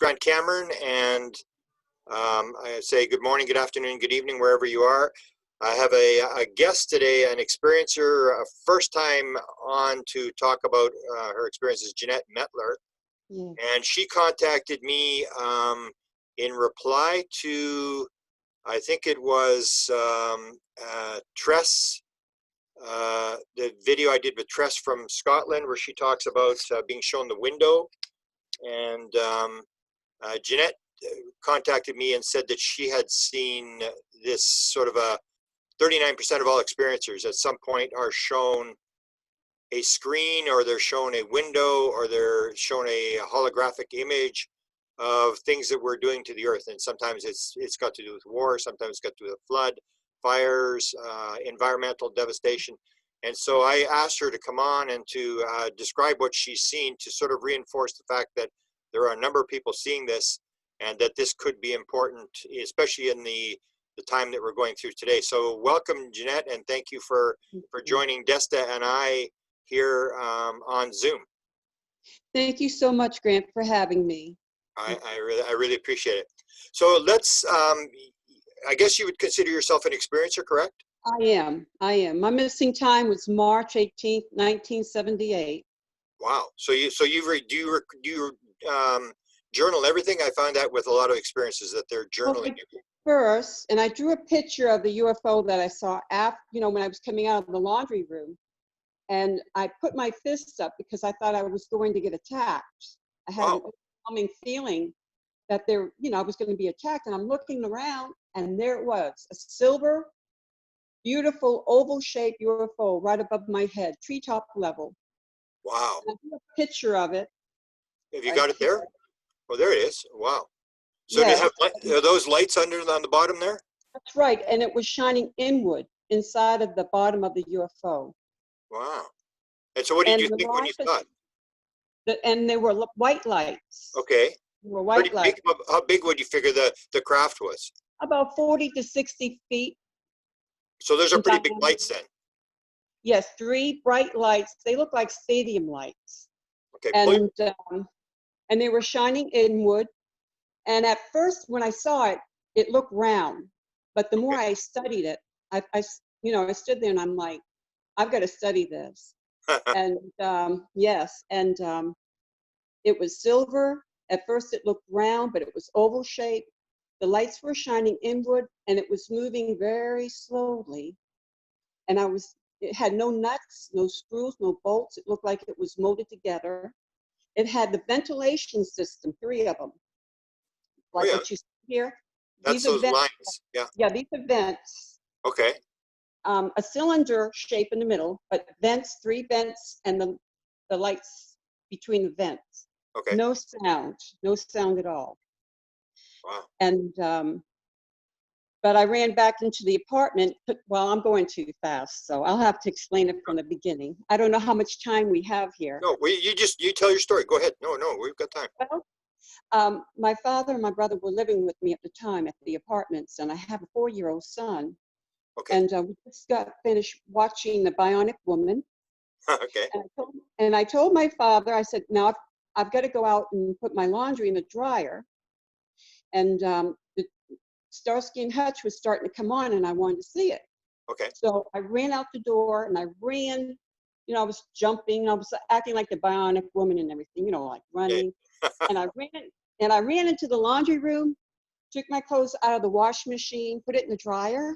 Grant Cameron, and I say good morning, good afternoon, good evening, wherever you are. I have a guest today, an experiencer, a first time on to talk about her experiences, Jenette Metler. Yeah. And she contacted me in reply to, I think it was Tress, the video I did with Tress from Scotland, where she talks about being shown the window. And Jenette contacted me and said that she had seen this sort of a 39% of all experiencers at some point are shown a screen, or they're shown a window, or they're shown a holographic image of things that we're doing to the earth. And sometimes it's got to do with war, sometimes it's got to do with flood, fires, environmental devastation. And so I asked her to come on and to describe what she's seen, to sort of reinforce the fact that there are a number of people seeing this, and that this could be important, especially in the time that we're going through today. So welcome, Jenette, and thank you for joining Desta and I here on Zoom. Thank you so much, Grant, for having me. I really appreciate it. So let's, I guess you would consider yourself an experiencer, correct? I am. My missing time was March 18th, 1978. Wow. So you do you journal everything? I find that with a lot of experiences that they're journaling. First, and I drew a picture of the UFO that I saw after, when I was coming out of the laundry room, and I put my fists up because I thought I was going to get attacked. I had an overwhelming feeling that I was going to be attacked, and I'm looking around, and there it was, a silver, beautiful oval-shaped UFO right above my head, treetop level. Wow. And I drew a picture of it. Have you got it there? Oh, there it is. Wow. So yes. are those lights on the bottom there? That's right, and it was shining inward inside of the bottom of the UFO. Wow. And so what did you think when you saw it? And they were white lights. Okay. They were white lights. How big would you figure the craft was? About 40 to 60 feet. So those are pretty big lights then? Yes, 3 bright lights. They look like stadium lights. Okay. And they were shining inward. And at first, when I saw it, it looked round. But the more I studied it, I stood there and I'm like, I've got to study this. And yes, and it was silver. At first, it looked round, but it was oval shaped. The lights were shining inward, and it was moving very slowly. And it had no nuts, no screws, no bolts. It looked like it was molded together. It had the ventilation system, 3 of them. Like what you see here. That's those lines, yeah. Yeah, these are vents. Okay. A cylinder shape in the middle, but vents, 3 vents, and the lights between the vents. Okay. No sound at all. Wow. And, but I ran back into the apartment. Well, I'm going too fast, so I'll have to explain it from the beginning. I don't know how much time we have here. No, you tell your story. Go ahead. No, we've got time. Well, my father and my brother were living with me at the time at the apartments, and I have a 4-year-old son. Okay. And we just got finished watching The Bionic Woman. Okay. And I told my father, I said, now I've got to go out and put my laundry in the dryer. And the Starsky and Hutch was starting to come on, and I wanted to see it. Okay. So I ran out the door, and I ran. I was jumping. I was acting like the Bionic Woman and everything. Like running. And I ran into the laundry room, took my clothes out of the washing machine, put it in the dryer,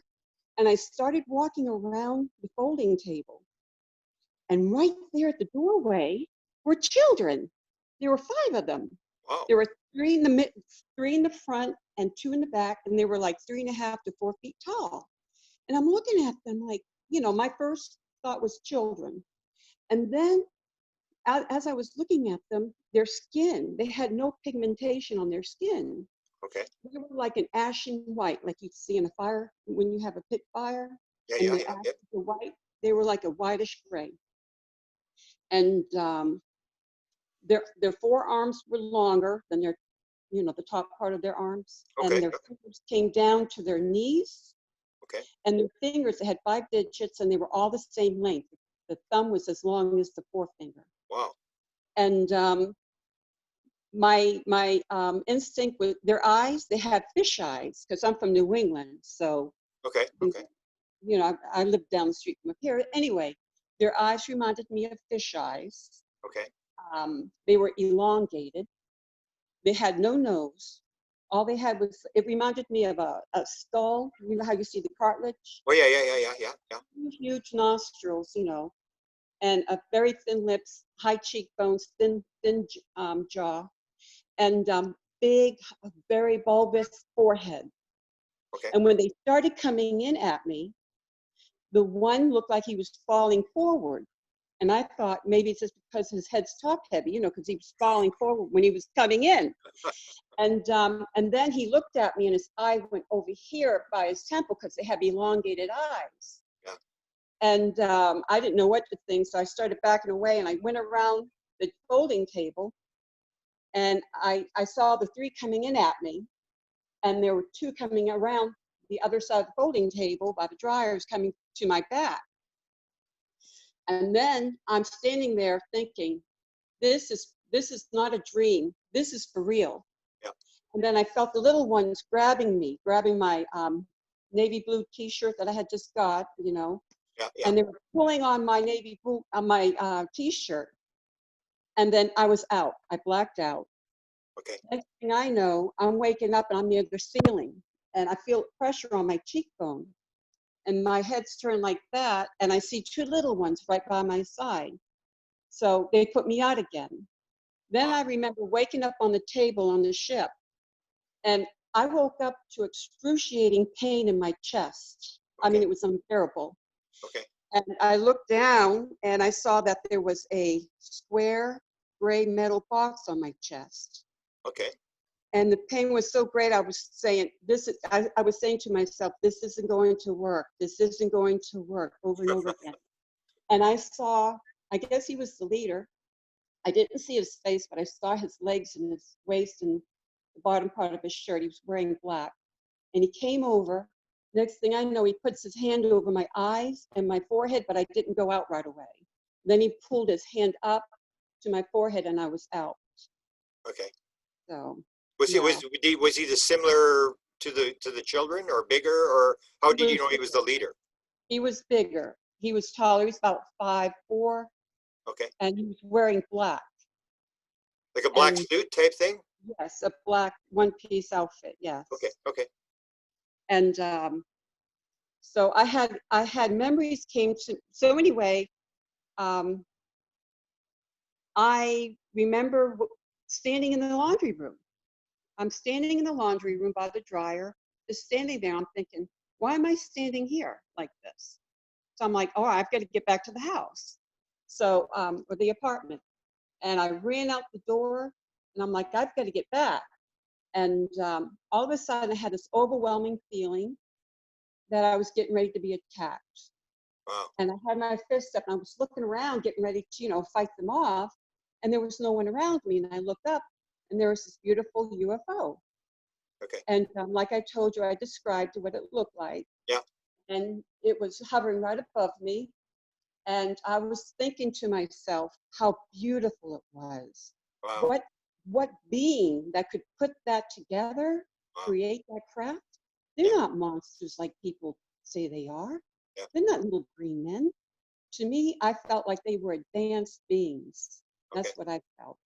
and I started walking around the folding table. And right there at the doorway were children. There were 5 of them. Wow. There were 3 in the front and 2 in the back, and they were like 3.5 to 4 feet tall. And I'm looking at them like, my first thought was children. And then as I was looking at them, their skin, they had no pigmentation on their skin. Okay. They were like an ashen white, like you'd see in a fire when you have a pit fire. Yeah. The white, they were like a whitish gray. And their forearms were longer than their, the top part of their arms. Okay. And their fingers came down to their knees. Okay. And their fingers, they had 5 digits, and they were all the same length. The thumb was as long as the forefinger. Wow. And my instinct with their eyes, they had fish eyes because I'm from New England. So, Okay. Okay. you know, I lived down the street from up here. Anyway, their eyes reminded me of fish eyes. Okay. They were elongated. They had no nose. All they had was, it reminded me of a skull. You know how you see the cartilage? Oh yeah. Yeah. Yeah. Yeah. Yeah. Yeah. Huge nostrils, you know, and a very thin lips, high cheekbones, thin jaw, and big, very bulbous forehead. Okay. And when they started coming in at me, the one looked like he was falling forward. And I thought maybe it's just because his head's top heavy, you know, because he was falling forward when he was coming in. And then he looked at me and his eye went over here by his temple because they have elongated eyes. Yeah. And I didn't know what to think, so I started backing away and I went around the folding table and I saw the three coming in at me, and there were two coming around the other side of the folding table by the dryers coming to my back. And then I'm standing there thinking, this is not a dream. This is for real. Yeah. And then I felt the little ones grabbing me, grabbing my navy blue T-shirt that I had just got, you know, Yeah. Yeah. and they were pulling on my navy blue, on my T-shirt. And then I was out. I blacked out. Okay. Next thing I know, I'm waking up and I'm near the ceiling, and I feel pressure on my cheekbone. And my head's turned like that, and I see two little ones right by my side. So they put me out again. Then I remember waking up on the table on the ship, and I woke up to excruciating pain in my chest. I mean, it was unbearable. Okay. And I looked down, and I saw that there was a square gray metal box on my chest. Okay. And the pain was so great, I was saying, I was saying to myself, this isn't going to work. This isn't going to work, over and over again. And I saw, I guess he was the leader. I didn't see his face, but I saw his legs and his waist and the bottom part of his shirt. He was wearing black. And he came over. Next thing I know, he puts his hand over my eyes and my forehead, but I didn't go out right away. Then he pulled his hand up to my forehead and I was out. Okay. So. Was he the similar to the children, or bigger, or how did you know he was the leader? He was bigger. He was taller. He was about 5'4". Okay. And he was wearing black. Like a black suit type thing? Yes, a black one-piece outfit. Yes. Okay. Okay. And so I had memories came to. So anyway, I remember standing in the laundry room. I'm standing in the laundry room by the dryer, just standing there. I'm thinking, why am I standing here like this? So I'm like, oh, I've got to get back to the house. So, or the apartment. And I ran out the door and I'm like, I've got to get back. And all of a sudden I had this overwhelming feeling that I was getting ready to be attacked. Wow. And I had my fist up and I was looking around, getting ready to, you know, fight them off. And there was no one around me. And I looked up and there was this beautiful UFO. Okay. And like I told you, I described what it looked like. Yeah. And it was hovering right above me. And I was thinking to myself how beautiful it was. Wow. What being that could put that together, create that craft? They're not monsters like people say they are. Yeah. They're not little green men. To me, I felt like they were advanced beings. That's what I felt.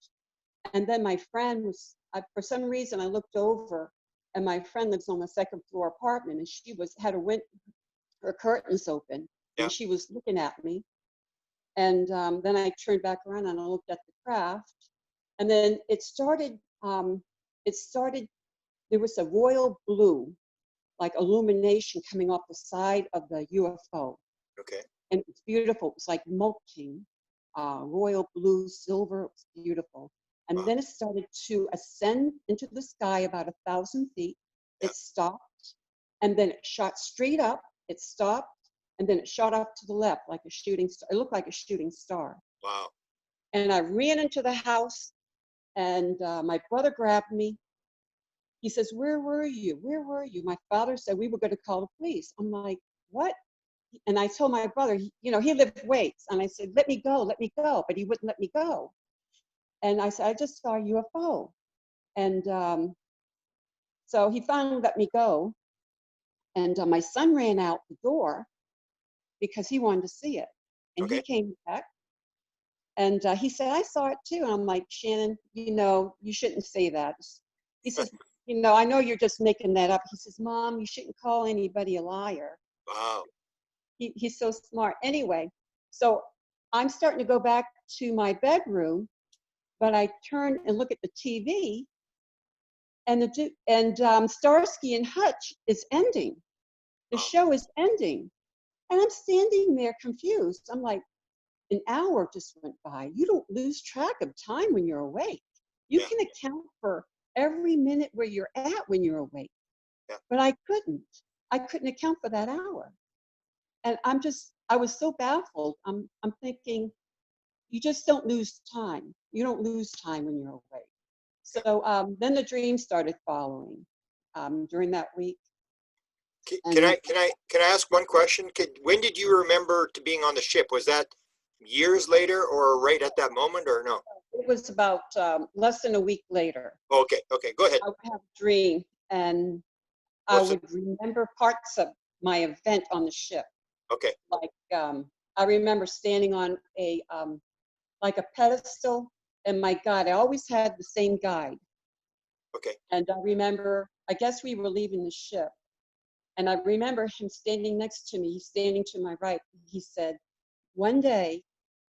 And then my friend was, for some reason, I looked over, and my friend lives on the second floor apartment, and she had her curtains open, and she was looking at me. And then I turned back around and I looked at the craft, and then it started. There was a royal blue, like illumination coming off the side of the UFO. Okay. And it's beautiful. It was like molting, royal blue, silver. It was beautiful. And then it started to ascend into the sky about 1,000 feet. It stopped, and then it shot straight up. It stopped, and then it shot up to the left like a shooting star. It looked like a shooting star. Wow. And I ran into the house, and my brother grabbed me. He says, "Where were you? Where were you?" My father said, "We were going to call the police." I'm like, "What?" And I told my brother, you know, he lifted weights. And I said, let me go. But he wouldn't let me go. And I said, "I just saw a UFO." And so he finally let me go. And my son ran out the door because he wanted to see it. And he Okay. came back and he said, I saw it too. And I'm like, Shannon, you shouldn't say that. He says, I know you're just making that up. He says, Mom, you shouldn't call anybody a liar. Wow. He's so smart. Anyway, so I'm starting to go back to my bedroom, but I turn and look at the TV, and Starsky and Hutch is ending. The Wow. show is ending. And I'm standing there confused. I'm like, an hour just went by. You don't lose track of time when you're awake. You Yeah. can account for every minute where you're at when you're awake. Yeah. But I couldn't. I couldn't account for that hour. And I was so baffled. I'm thinking, you just don't lose time. You don't lose time when you're awake. So then the dreams started following during that week. Can And I ask one question? When did you remember to being on the ship? Was that years later or right at that moment or no? it was about less than a week later. Okay. Go ahead. I would have a dream, and I would remember parts of my event on the ship. Okay. Like I remember standing on a like a pedestal, and my guide, I always had the same guide. Okay. And I remember, I guess we were leaving the ship, and I remember him standing next to me. He's standing to my right. He said, one day,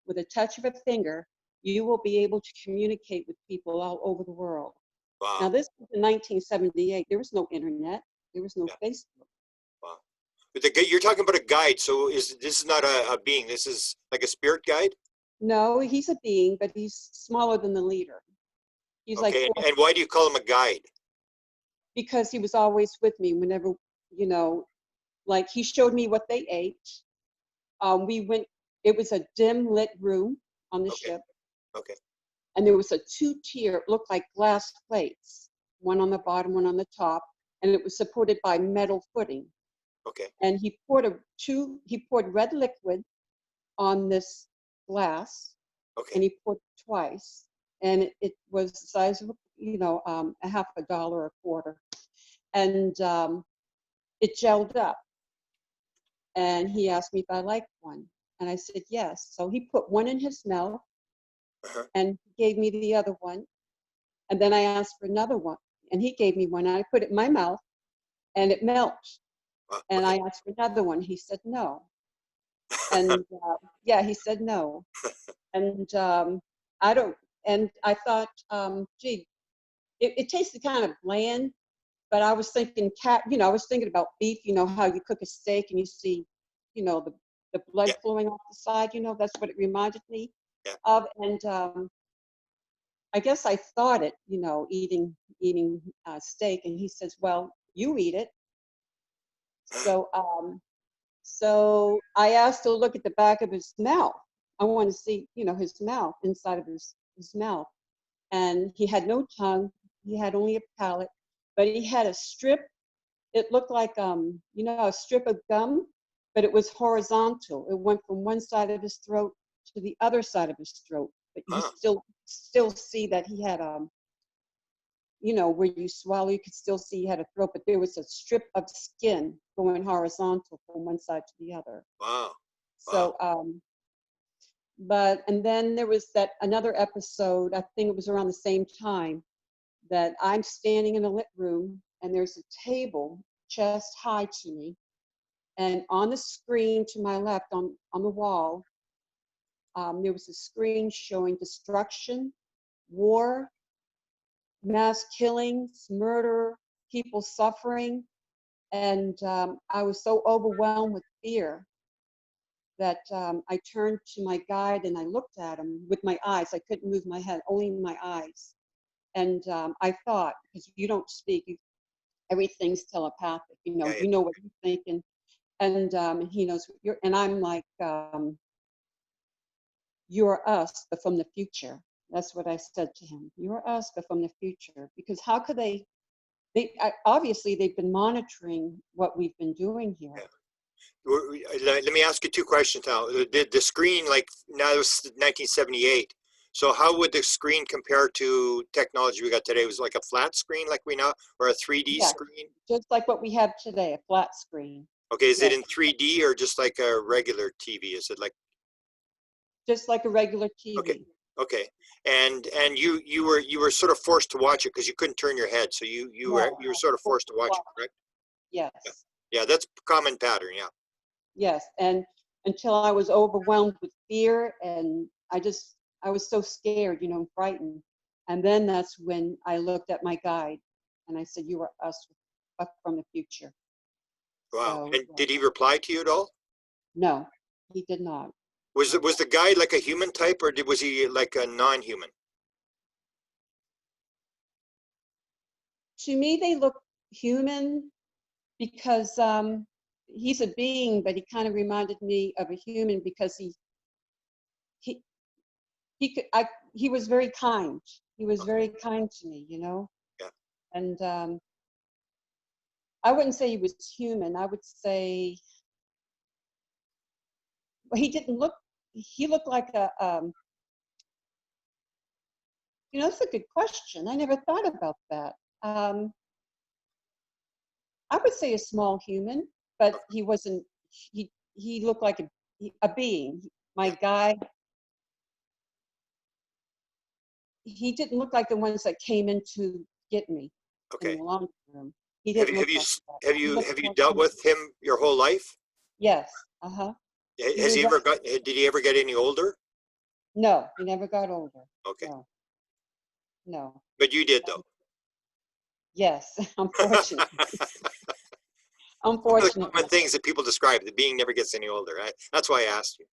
with a touch of a finger, you will be able to communicate with people all over the world. Wow. Now, this was in 1978. There was no internet. There was no Facebook. Wow. But you're talking about a guide, so this is not a being. This is like a spirit guide? No, he's a being, but he's smaller than the leader. He's Okay, like, and why do you call him a guide? because he was always with me whenever, like he showed me what they ate. It was a dim lit room on the ship. Okay. And there was a two-tier, it looked like glass plates, one on the bottom, one on the top, and it was supported by metal footing. Okay. And he poured red liquid on this glass, Okay. and he poured it twice, and it was the size of a half a dollar or a quarter, and it gelled up. And he asked me if I liked one, and I said yes. So he put one in his mouth, and gave me the other one, and then I asked for another one, and he gave me one, and I put it in my mouth, and it melted. And I asked for another one. He said no. And he said no. And I thought, gee, it tasted kind of bland, but I was thinking I was thinking about beef, how you cook a steak and you see, the blood flowing off the side, that's what it reminded me of. And I guess I thought it, eating steak. And he says, well, you eat it. So I asked to look at the back of his mouth. I want to see, his mouth, inside of his mouth. And he had no tongue. He had only a palate, but he had a strip. It looked like, a strip of gum, but it was horizontal. It went from one side of his throat to the other side of his throat. But you still see that he had, where you swallow, you could still see he had a throat, but there was a strip of skin going horizontal from one side to the other. Wow. So, and then there was another episode, I think it was around the same time, that I'm standing in a lit room and there's a table chest high to me. And on the screen to my left, on the wall, there was a screen showing destruction, war, mass killings, murder, people suffering. And I was so overwhelmed with fear that I turned to my guide and I looked at him with my eyes. I couldn't move my head, only my eyes. And I thought, because you don't speak, everything's telepathic, you know what you're thinking. And he knows what you're, and I'm like, you're us, but from the future. That's what I said to him. You're us, but from the future. Because how could obviously they've been monitoring what we've been doing here. Let me ask you two questions now. The screen, like now it was 1978. So how would the screen compare to technology we got today? Was it like a flat screen like we know, or a 3D Yeah, screen? just like what we have today, a flat screen. Okay, is it Yes, in 3D or just like a regular TV? Is it like, just like a regular okay, TV. okay. And you were sort of forced to watch it because you couldn't turn your head, so you were No, sort of forced to watch it, correct? Yeah, yes, yeah, that's common pattern. Yeah. yes. And until I was overwhelmed with fear, and I was so scared, and frightened. And then that's when I looked at my guide, and I said, "You are us up from the future." Wow. So And did he reply to you at all? no, he did not. Was the guy like a human type, or was he like a non-human? To me, they look human because he's a being, but he kind of reminded me of a human because he he could he was very kind. He was Okay. very kind to me. Yeah. And I wouldn't say he was human. I would say, well, he didn't look. He looked like a. That's a good question. I never thought about that. I would say a small human, but he wasn't. He looked like a being. My Yeah. guy, he didn't look like the ones that came in to get me in Okay. the long term. He Have didn't you have look you like s- that. have He you looked have you more dealt human. with him your whole life? Yes. Uh-huh. He Has was he ever got? Did he ever get any older? no, he never got older. Okay, No, no. but you did though. Yes, One unfortunately. of the Unfortunately. common things that people describe, the being never gets any older. That's why I asked you.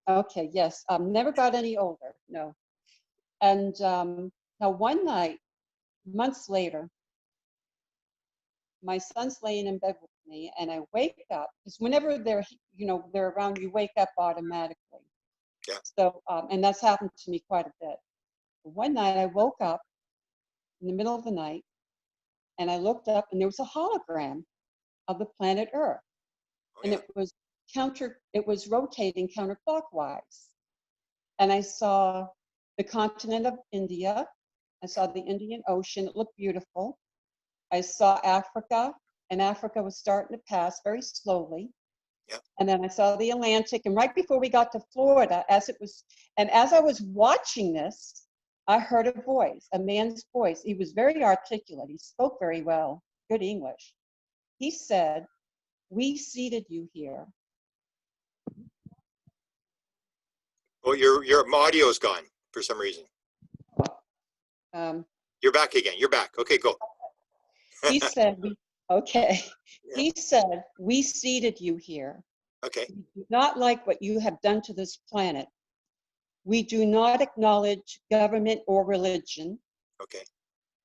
Okay, yes. Never got any older. No. And now one night, months later, my son's laying in bed with me, and I wake up because whenever they're around, you wake up automatically. Yeah. So, and that's happened to me quite a bit. One night, I woke up in the middle of the night, and I looked up, and there was a hologram of the planet Earth, Oh and yeah. it was rotating counterclockwise, and I saw the continent of India. I saw the Indian Ocean. It looked beautiful. I saw Africa, and Africa was starting to pass very slowly. Yeah. And then I saw the Atlantic. And right before we got to Florida, as I was watching this, I heard a voice, a man's voice. He was very articulate. He spoke very well, good English. He said, "We seated you here." Oh, your audio's gone for some reason. Um, You're back again. You're back. Okay, go. he said, okay. Yeah. He said, "We seated you here. Okay. We do not like what you have done to this planet. We do not acknowledge government or religion. Okay.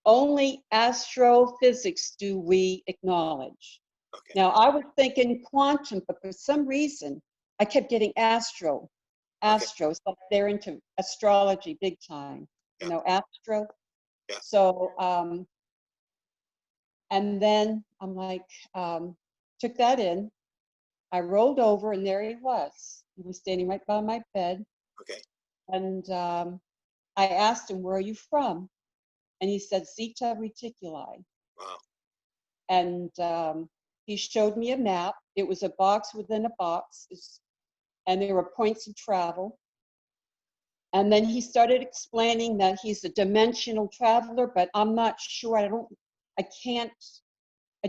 Only astrophysics do we acknowledge." Okay. Now, I was thinking quantum, but for some reason, I kept getting astro. Okay. It's like they're into astrology big time, Yeah. astro. Yeah. So, and then I'm like, took that in. I rolled over, and there he was. He was standing right by my bed. Okay. And I asked him, "Where are you from?" And he said, "Zeta Reticuli." Wow. And he showed me a map. It was a box within a box, and there were points of travel. And then he started explaining that he's a dimensional traveler, but I'm not sure. I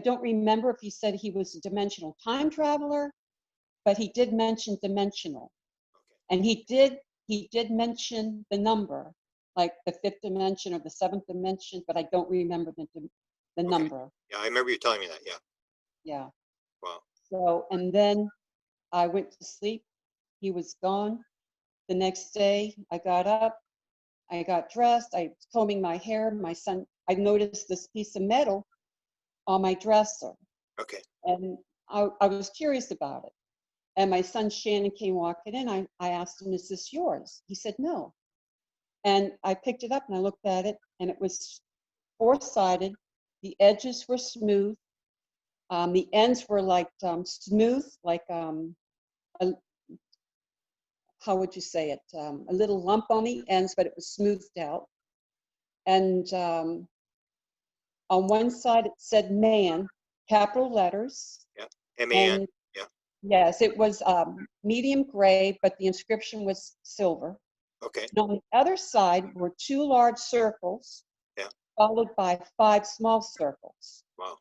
don't remember if he said he was a dimensional time traveler, but he did mention dimensional. And he did mention the number, like the fifth dimension or the seventh dimension, but I don't remember the Okay. number. Yeah, I remember you telling me that. Yeah. Yeah. Wow. So, and then I went to sleep. He was gone. The next day, I got up, I got dressed, I was combing my hair. I noticed this piece of metal on my dresser, Okay. and I was curious about it. And my son Shannon came walking in. I asked him, "Is this yours?" He said, "No." And I picked it up and I looked at it, and it was four-sided. The edges were smooth. The ends were like smooth, like a how would you say it? A little lump on the ends, but it was smoothed out. And on one side it said man, capital letters. Yeah. M-A-N. And Yeah. yes, it was medium gray, but the inscription was silver. Okay. And on the other side were 2 large circles, Yeah. followed by 5 small circles. Wow.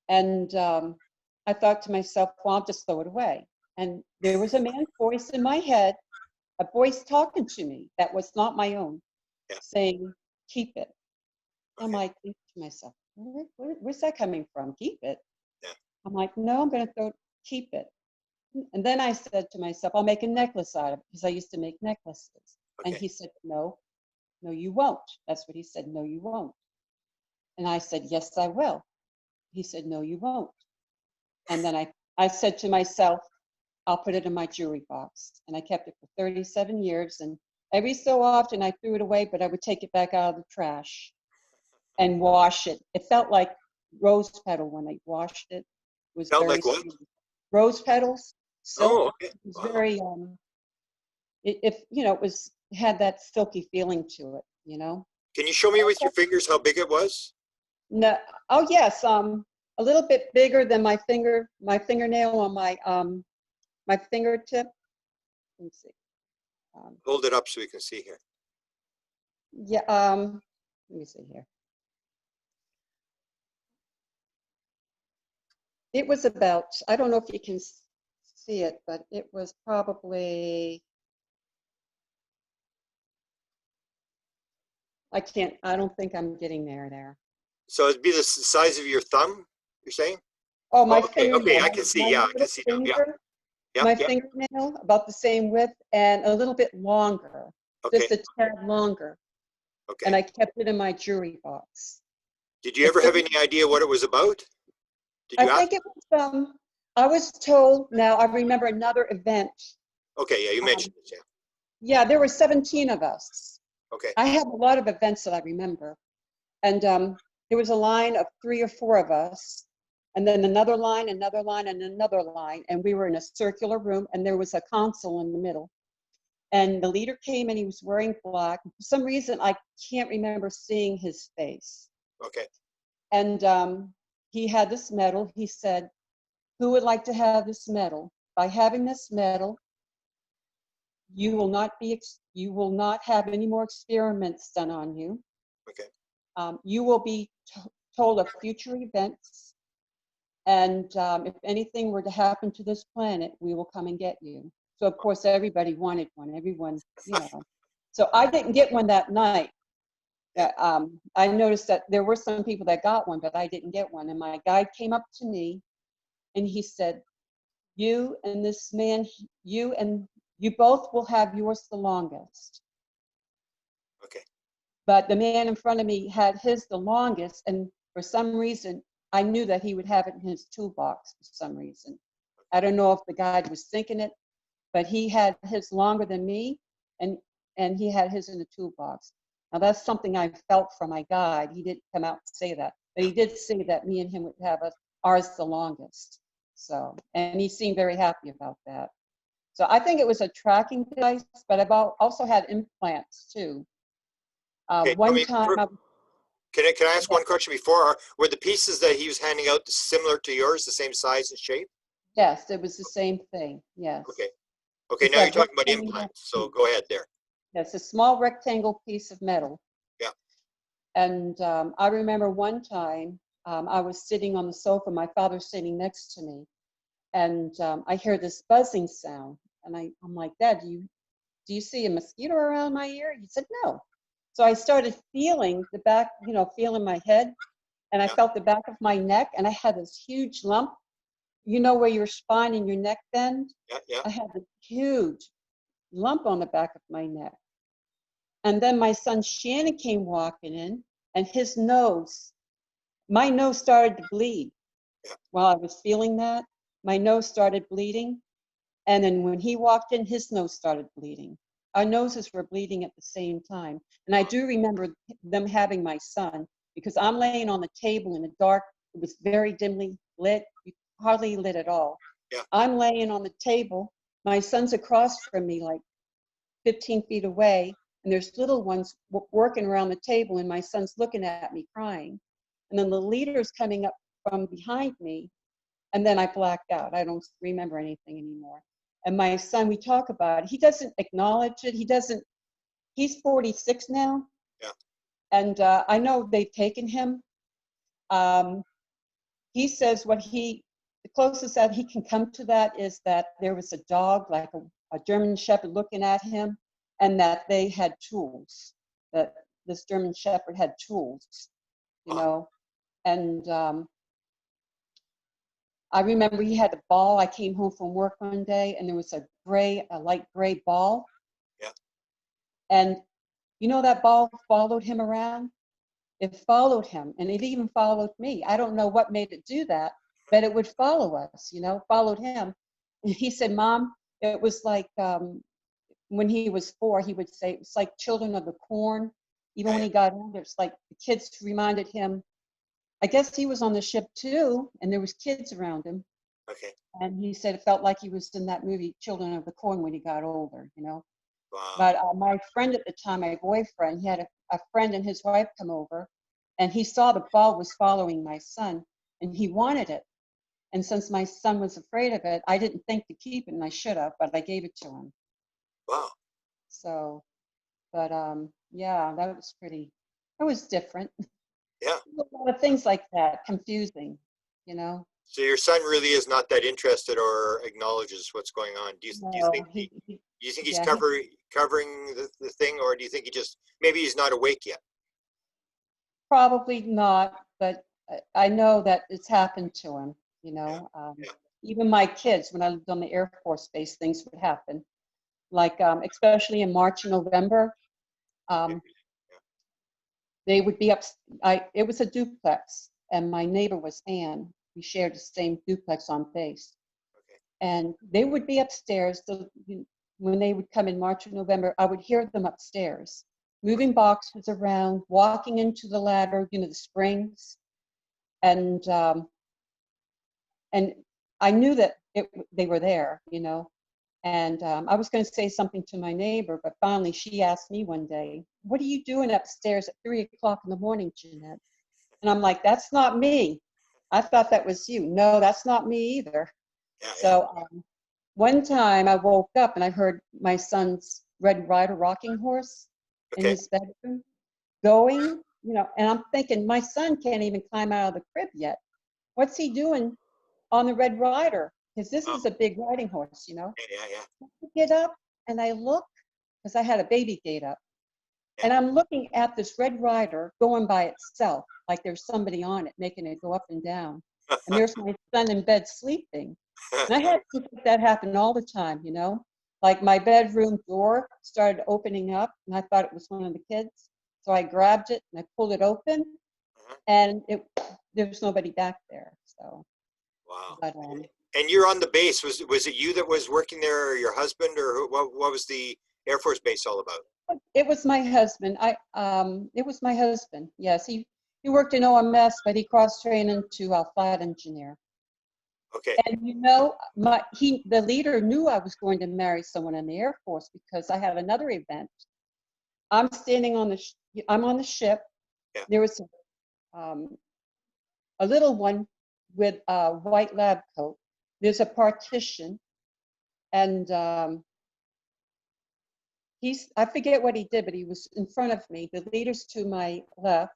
And I thought to myself, well, I'll just throw it away. And there was a man's voice in my head, a voice talking to me that was not my own, Yeah. saying, keep it. I'm Okay. like, thinking to myself, where's that coming from? Keep it. Yeah. I'm like, no, I'm going to keep it. And then I said to myself, I'll make a necklace out of it, because I used to make necklaces. And Okay. he said, no, you won't. That's what he said. No, you won't. And I said, yes, I will. He said, no, you won't. And then I said to myself, I'll put it in my jewelry box. And I kept it for 37 years. And every so often I threw it away, but I would take it back out of the trash and wash it. It felt like rose petal when I washed it. It was Felt very like what? smooth. Rose petals. Silk. Oh, okay. It was Wow. very it had that silky feeling to it, you know. Can you show me with your fingers how big it was? No, oh yes, a little bit bigger than my fingernail on my fingertip. Let me see. Hold it up so we can see here. Yeah, let me see here. It was about, I don't know if you can see it, but it was probably, I don't think I'm getting there. So it'd be the size of your thumb, you're saying? Oh, my Oh, okay, fingernail. okay, I can see, my yeah, I little can see now, yeah. finger, Yeah, my yeah, fingernail, about the same width and a little bit longer, okay, just a tad longer. And okay. I kept it in my jewelry box. Did you ever have any idea what it was about? Did I you ask? think it was, I was told, now I remember another event. Okay, yeah, you mentioned it, yeah. Yeah, there were 17 of us. Okay, I have a lot of events that I remember. And there was a line of 3 or 4 of us, and then another line, and another line. And we were in a circular room, and there was a console in the middle. And the leader came, and he was wearing black. For some reason, I can't remember seeing his face. okay, And he had this medal. He said, who would like to have this medal? By having this medal, you will not have any more experiments done on you. okay, You will be told of future events. And if anything were to happen to this planet, we will come and get you. So of course, everybody wanted one, everyone, you know. So I didn't get one that night. I noticed that there were some people that got one, but I didn't get one. And my guide came up to me and he said, you and this man, you both will have yours the longest. okay. But the man in front of me had his the longest, and for some reason, I knew that he would have it in his toolbox for some reason. I don't know if the guide was thinking it, but he had his longer than me, and he had his in the toolbox. Now that's something I felt from my guide. He didn't come out and say that, but he did say that me and him would have ours the longest. So, and he seemed very happy about that. So I think it was a tracking device, but I've also had implants too. Okay, One time, can I ask one question before? Were the pieces that he was handing out similar to yours, the same size and shape? yes, it was the same thing. Yes. Okay, okay. It's Now a you're talking about rectangle implants, so piece. go ahead there. Yes, a small rectangle piece of metal. Yeah. And I remember one time I was sitting on the sofa, my father's sitting next to me, and I hear this buzzing sound, and I'm like, Dad, do you see a mosquito around my ear? He said, no. So I started feeling the back, feeling my head, and I Yeah. felt the back of my neck, and I had this huge lump, where your spine and your neck bend? Yeah, yeah. I had this huge lump on the back of my neck. And then my son Shannon came walking in, and my nose started to bleed. Yeah. While I was feeling that, my nose started bleeding. And then when he walked in, his nose started bleeding. Our noses were bleeding at the same time. And I do remember them having my son, because I'm laying on the table in the dark. It was very dimly lit, hardly lit at all. Yeah. I'm laying on the table. My son's across from me, like 15 feet away, and there's little ones working around the table, and my son's looking at me crying. And then the leader's coming up from behind me, and then I blacked out. I don't remember anything anymore. And my son, we talk about it. He doesn't acknowledge it. He's 46 now. Yeah. And I know they've taken him. He says the closest that he can come to that is that there was a dog, like a German Shepherd, looking at him, and that they had tools, that this German Shepherd had tools, you know. And I remember he had a ball. I came home from work one day, and there was a light gray ball. Yeah. And you know that ball followed him around? It followed him, and it even followed me. I don't know what made it do that, but it would follow us, you know, followed him. And he said, Mom, it was like when he was 4, he would say, it's like Children of the Corn. Even when he got older, it's like the kids reminded him, I guess he was on the ship too, and there was kids around him. Okay. And he said it felt like he was in that movie, Children of the Corn, when he got older, you know. Wow. But my friend at the time, my boyfriend, he had a friend and his wife come over, and he saw the ball was following my son, and he wanted it. And since my son was afraid of it, I didn't think to keep it, and I should have, but I gave it to him. Wow. So, but yeah, that was different. Yeah. A lot of things like that, confusing, you know. So your son really is not that interested or acknowledges what's going on. Do you think he's yeah, covering the thing, or do you think maybe he's not awake yet? probably not, but I know that it's happened to him, you know. Yeah. Even my kids, when I lived on the Air Force Base, things would happen. Like, especially in March and November, they would be up. It was a duplex, and my neighbor was Ann. We shared the same duplex on base. Okay. And they would be upstairs. So when they would come in March or November, I would hear them upstairs, moving boxes around, walking into the ladder, you know, the springs. And I knew that they were there, you know. And I was going to say something to my neighbor, but finally she asked me one day, what are you doing upstairs at 3 o'clock in the morning, Jenette? And I'm like, that's not me. I thought that was you. No, that's not me either. Yeah, So one time I woke up and I heard my son's Red Ryder rocking horse in his bedroom going, you know, and I'm thinking, my son can't even climb out of the crib yet. What's he doing on the Red Ryder? Because this is a big riding horse, you know. Yeah. I get up and I look, because I had a baby gate up, and I'm looking at this Red Ryder going by itself, like there's somebody on it making it go up and down. And there's my son in bed sleeping. And I had things like that happen all the time, you know. Like my bedroom door started opening up, and I thought it was one of the kids. So I grabbed it and I pulled it open, and there was nobody back there. So. Wow. But, and you're on the base. Was it you that was working there, or your husband, or what was the Air Force Base all about? It was my husband. It was my husband. Yes, he worked in OMS, but he cross-trained into a flight engineer. Okay. And you know, the leader knew I was going to marry someone in the Air Force because I had another event. I'm standing I'm on the ship. Yeah. There was a little one with a white lab coat. There's a partition, and I forget what he did, but he was in front of me. The leader's to my left,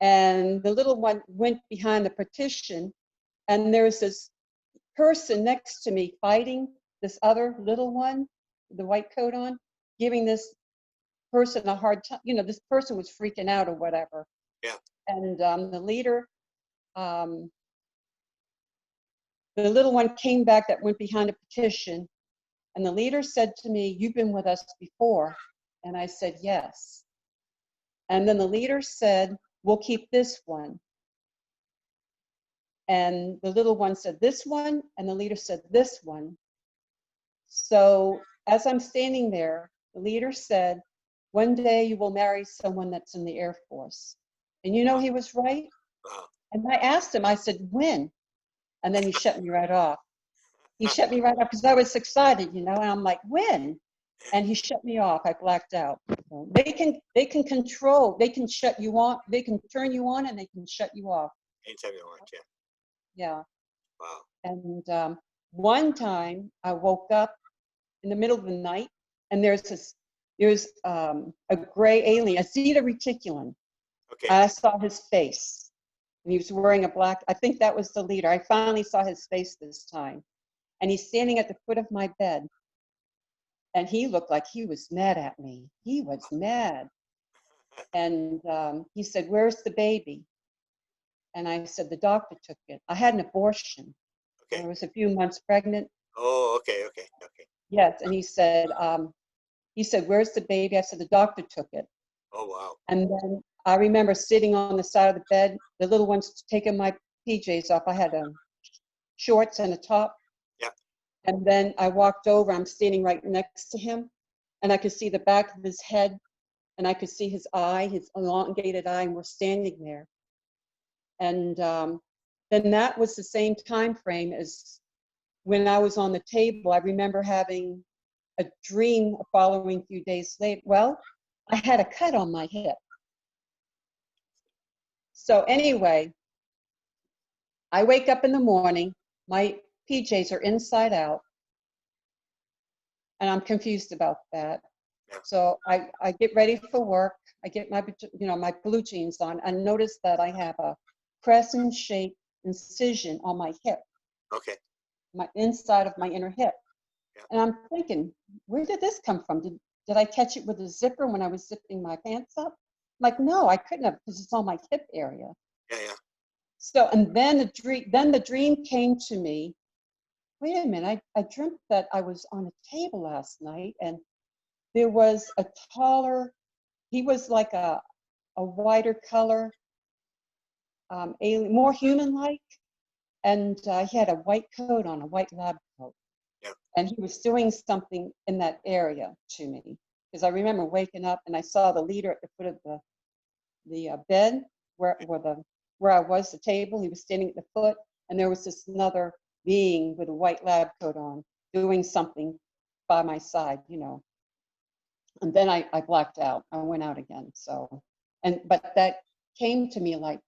and the little one went behind the partition, and there was this person next to me fighting this other little one, with the white coat on, giving this person a hard time. You know, this person was freaking out or whatever. Yeah. And the leader, the little one came back that went behind a petition, and the leader said to me, "You've been with us before." And I said, "Yes." And then the leader said, "We'll keep this one." And the little one said, "This one?" And the leader said, "This one." So as I'm standing there, the leader said, "One day you will marry someone that's in the Air Force." And you know, he was right. Wow. And I asked him, I said, "When?" And then he shut me right off. He shut me right off because I was excited, you know, and I'm like, "When?" and he shut me off. I blacked out. So they can control. They can shut you on. They can turn you on, and they can shut you off. Anytime you want, yeah. Yeah. Wow. And one time I woke up in the middle of the night, and there's a gray alien, a zeta reticulum. Okay. I saw his face, and he was wearing a black. I think that was the leader. I finally saw his face this time, and he's standing at the foot of my bed, and he looked like he was mad at me. He was mad, and he said, "Where's the baby?" And I said, "The doctor took it. I had an abortion. Okay. I was a few months pregnant." Oh, okay, okay, okay. Yes, and he said, "Where's the baby?" I said, "The doctor took it." Oh, wow. And then I remember sitting on the side of the bed, the little one's taking my PJs off. I had shorts and a top. Yeah. And then I walked over, I'm standing right next to him, and I could see the back of his head, and I could see his eye, his elongated eye, and we're standing there. And then that was the same time frame as when I was on the table. I remember having a dream the following few days later. Well, I had a cut on my hip. So anyway, I wake up in the morning, my PJs are inside out, and I'm confused about that. Yeah. So I get ready for work. I get my, my blue jeans on, and notice that I have a crescent-shaped incision on my hip, Okay. my inside of my inner hip. Yeah. And I'm thinking, where did this come from? Did I catch it with a zipper when I was zipping my pants up? I'm like, no, I couldn't have, because it's on my hip area. Yeah, yeah. So, and then the dream came to me. Wait a minute, I dreamt that I was on a table last night, and there was a taller, he was like a whiter color, alien, more human-like, and he had a white coat on, a white lab coat. Yeah. And he was doing something in that area to me, because I remember waking up and I saw the leader at the foot of the bed where I was, the table. He was standing at the foot, and there was this another being with a white lab coat on doing something by my side, And then I blacked out. I went out again. So, but that came to me like,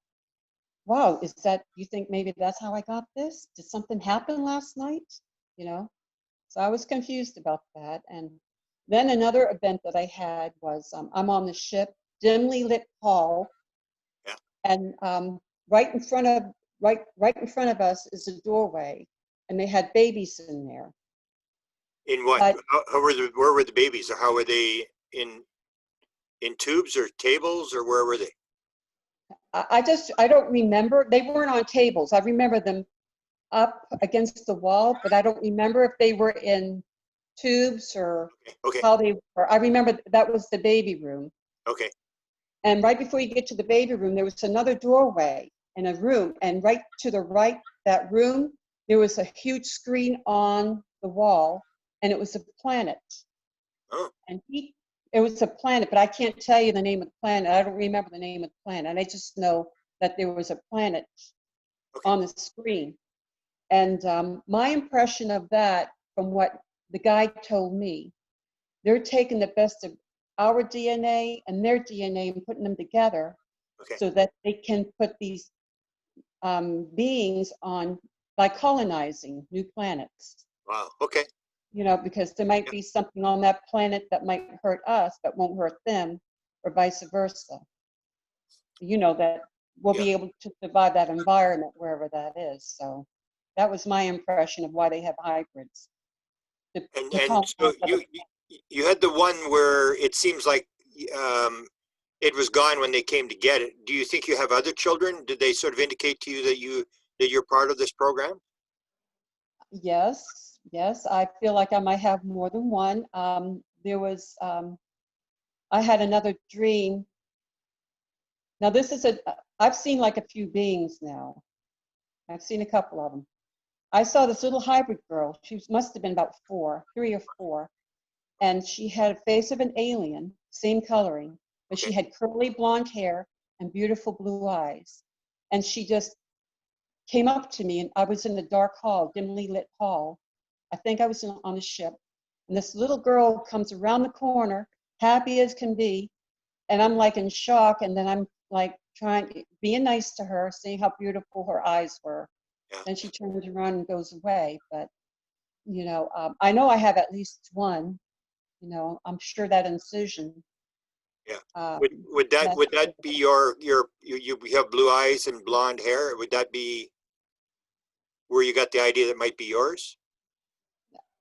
wow, you think maybe that's how I got this? Did something happen last night? So I was confused about that. And then another event that I had was I'm on the ship, dimly lit hall, Yeah. and right in front of us is a doorway, and they had babies in there. In what? But Where were the babies, or how were they in tubes or tables, or where were they? I don't remember. They weren't on tables. I remember them up against the wall, but I don't remember if they were in tubes or Okay. how they were. I remember that was the baby room. Okay. And right before you get to the baby room, there was another doorway and a room. And right to the right, that room, there was a huge screen on the wall, and it was a planet. Oh. And it was a planet, but I can't tell you the name of the planet. I don't remember the name of the planet. And I just know that there was a planet on the screen. And my impression of that, from what the guy told me, they're taking the best of our DNA and their DNA and putting them together so that they can put these beings on by colonizing new planets. Wow. Okay. Because there might be something on that planet that might hurt us but won't hurt them, or vice versa. That we'll be able to survive that environment wherever that is. So that was my impression of why they have hybrids. And so you had the one where it seems like it was gone when they came to get it. Do you think you have other children? Did they sort of indicate to you that you're part of this program? Yes, I feel like I might have more than one. I had another dream. Now I've seen like a few beings now. I've seen a couple of them. I saw this little hybrid girl. She must have been about 3 or 4. And she had a face of an alien, same coloring, but she had curly blonde hair and beautiful blue eyes. And she just came up to me, and I was in the dark hall, dimly lit hall. I think I was on a ship. And this little girl comes around the corner, happy as can be. And I'm like in shock. And then I'm like being nice to her, seeing how beautiful her eyes were. Yeah. Then she turns around and goes away. But, I know I have at least one, I'm sure that incision. Yeah. Um, Would that be you have blue eyes and blonde hair? Would that be where you got the idea that might be yours?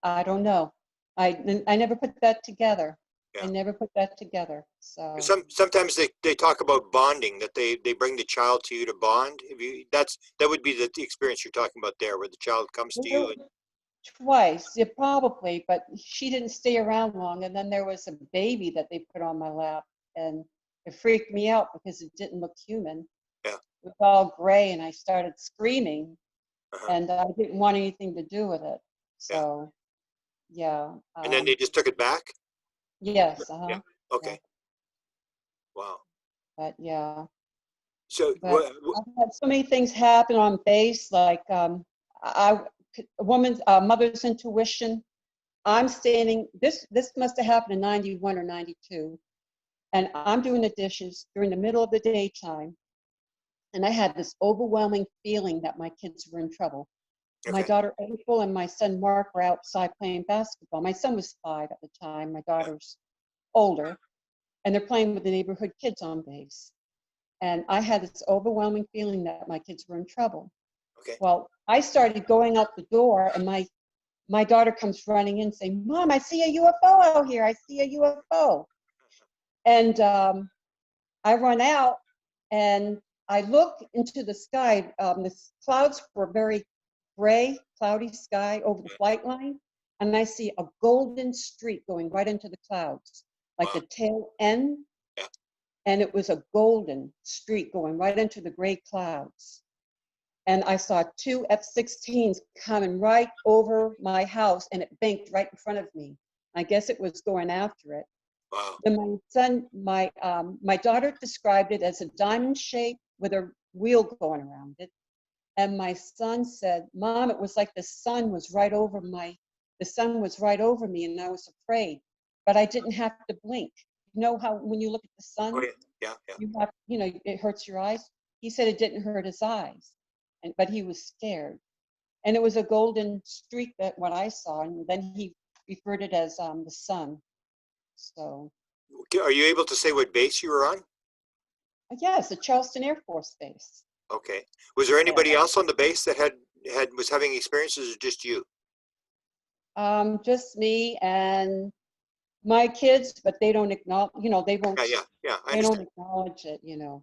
I don't know. I never put that together. I Yeah. never put that together. So Sometimes they talk about bonding, that they bring the child to you to bond. That would be the experience you're talking about there, where the child comes to you. twice, yeah, probably, but she didn't stay around long. And then there was a baby that they put on my lap, and it freaked me out because it didn't look human. Yeah. It was all gray, and I started screaming, Uh-huh. and I didn't want anything to do with it. Yeah. So, yeah. And then they just took it back? Yes, Yeah. Okay. yeah, Wow. but yeah. So But I've had so many things happen on base, like I, a woman's mother's intuition. I'm standing. This must have happened in '91 or '92, and I'm doing the dishes during the middle of the daytime, and I had this overwhelming feeling that my kids were in trouble. My okay. daughter April and my son Mark were outside playing basketball. My son was 5 at the time. My Yeah. daughter's older, and they're playing with the neighborhood kids on base. And I had this overwhelming feeling that my kids were in trouble. Okay. Well, I started going out the door, and my daughter comes running in saying, "Mom, I see a UFO out here. I see a UFO." And I run out, and I look into the sky. The clouds were very gray, cloudy sky over the flight line, and I see a golden streak going right into the clouds, like Wow. the tail end. Yeah. And it was a golden streak going right into the gray clouds. And I saw 2 F-16s coming right over my house, and it banked right in front of me. I guess it was going after it. Wow. Then my son, my daughter described it as a diamond shape with a wheel going around it. And my son said, "Mom, it was like the sun was right over me, and I was afraid, but I didn't have to blink." You know how when you look at the Oh sun, yeah. Yeah. Yeah. you have, it hurts your eyes. He said it didn't hurt his eyes, but he was scared. And it was a golden streak, that what I saw, and then he referred it as the sun. So Are you able to say what base you were on? yes, the Charleston Air Force Base. Okay. Was there Yeah. anybody else on the base that was having experiences, or just you? Just me and my kids, but they don't acknowledge, they won't, Yeah. Yeah. Yeah. I they don't understand. acknowledge it,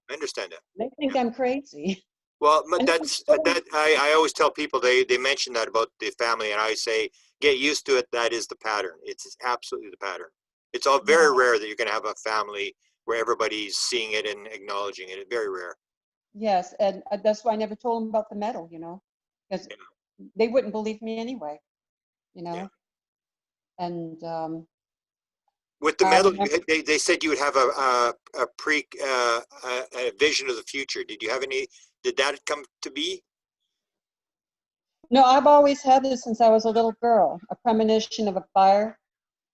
I understand that. They think I'm crazy. Well, but And that's that I always tell people, they mention that about the family, and I say, get used to it. That is the pattern. It's absolutely the pattern. It's all yeah, very rare that you're going to have a family where everybody's seeing it and acknowledging it. It's very rare. yes, and that's why I never told them about the medal, because Yeah. they wouldn't believe me anyway, you Yeah. know. And With the I medal, remember, they said you would have a vision of the future. Did you have any? Did that come to be? no, I've always had this since I was a little girl, a premonition of a fire.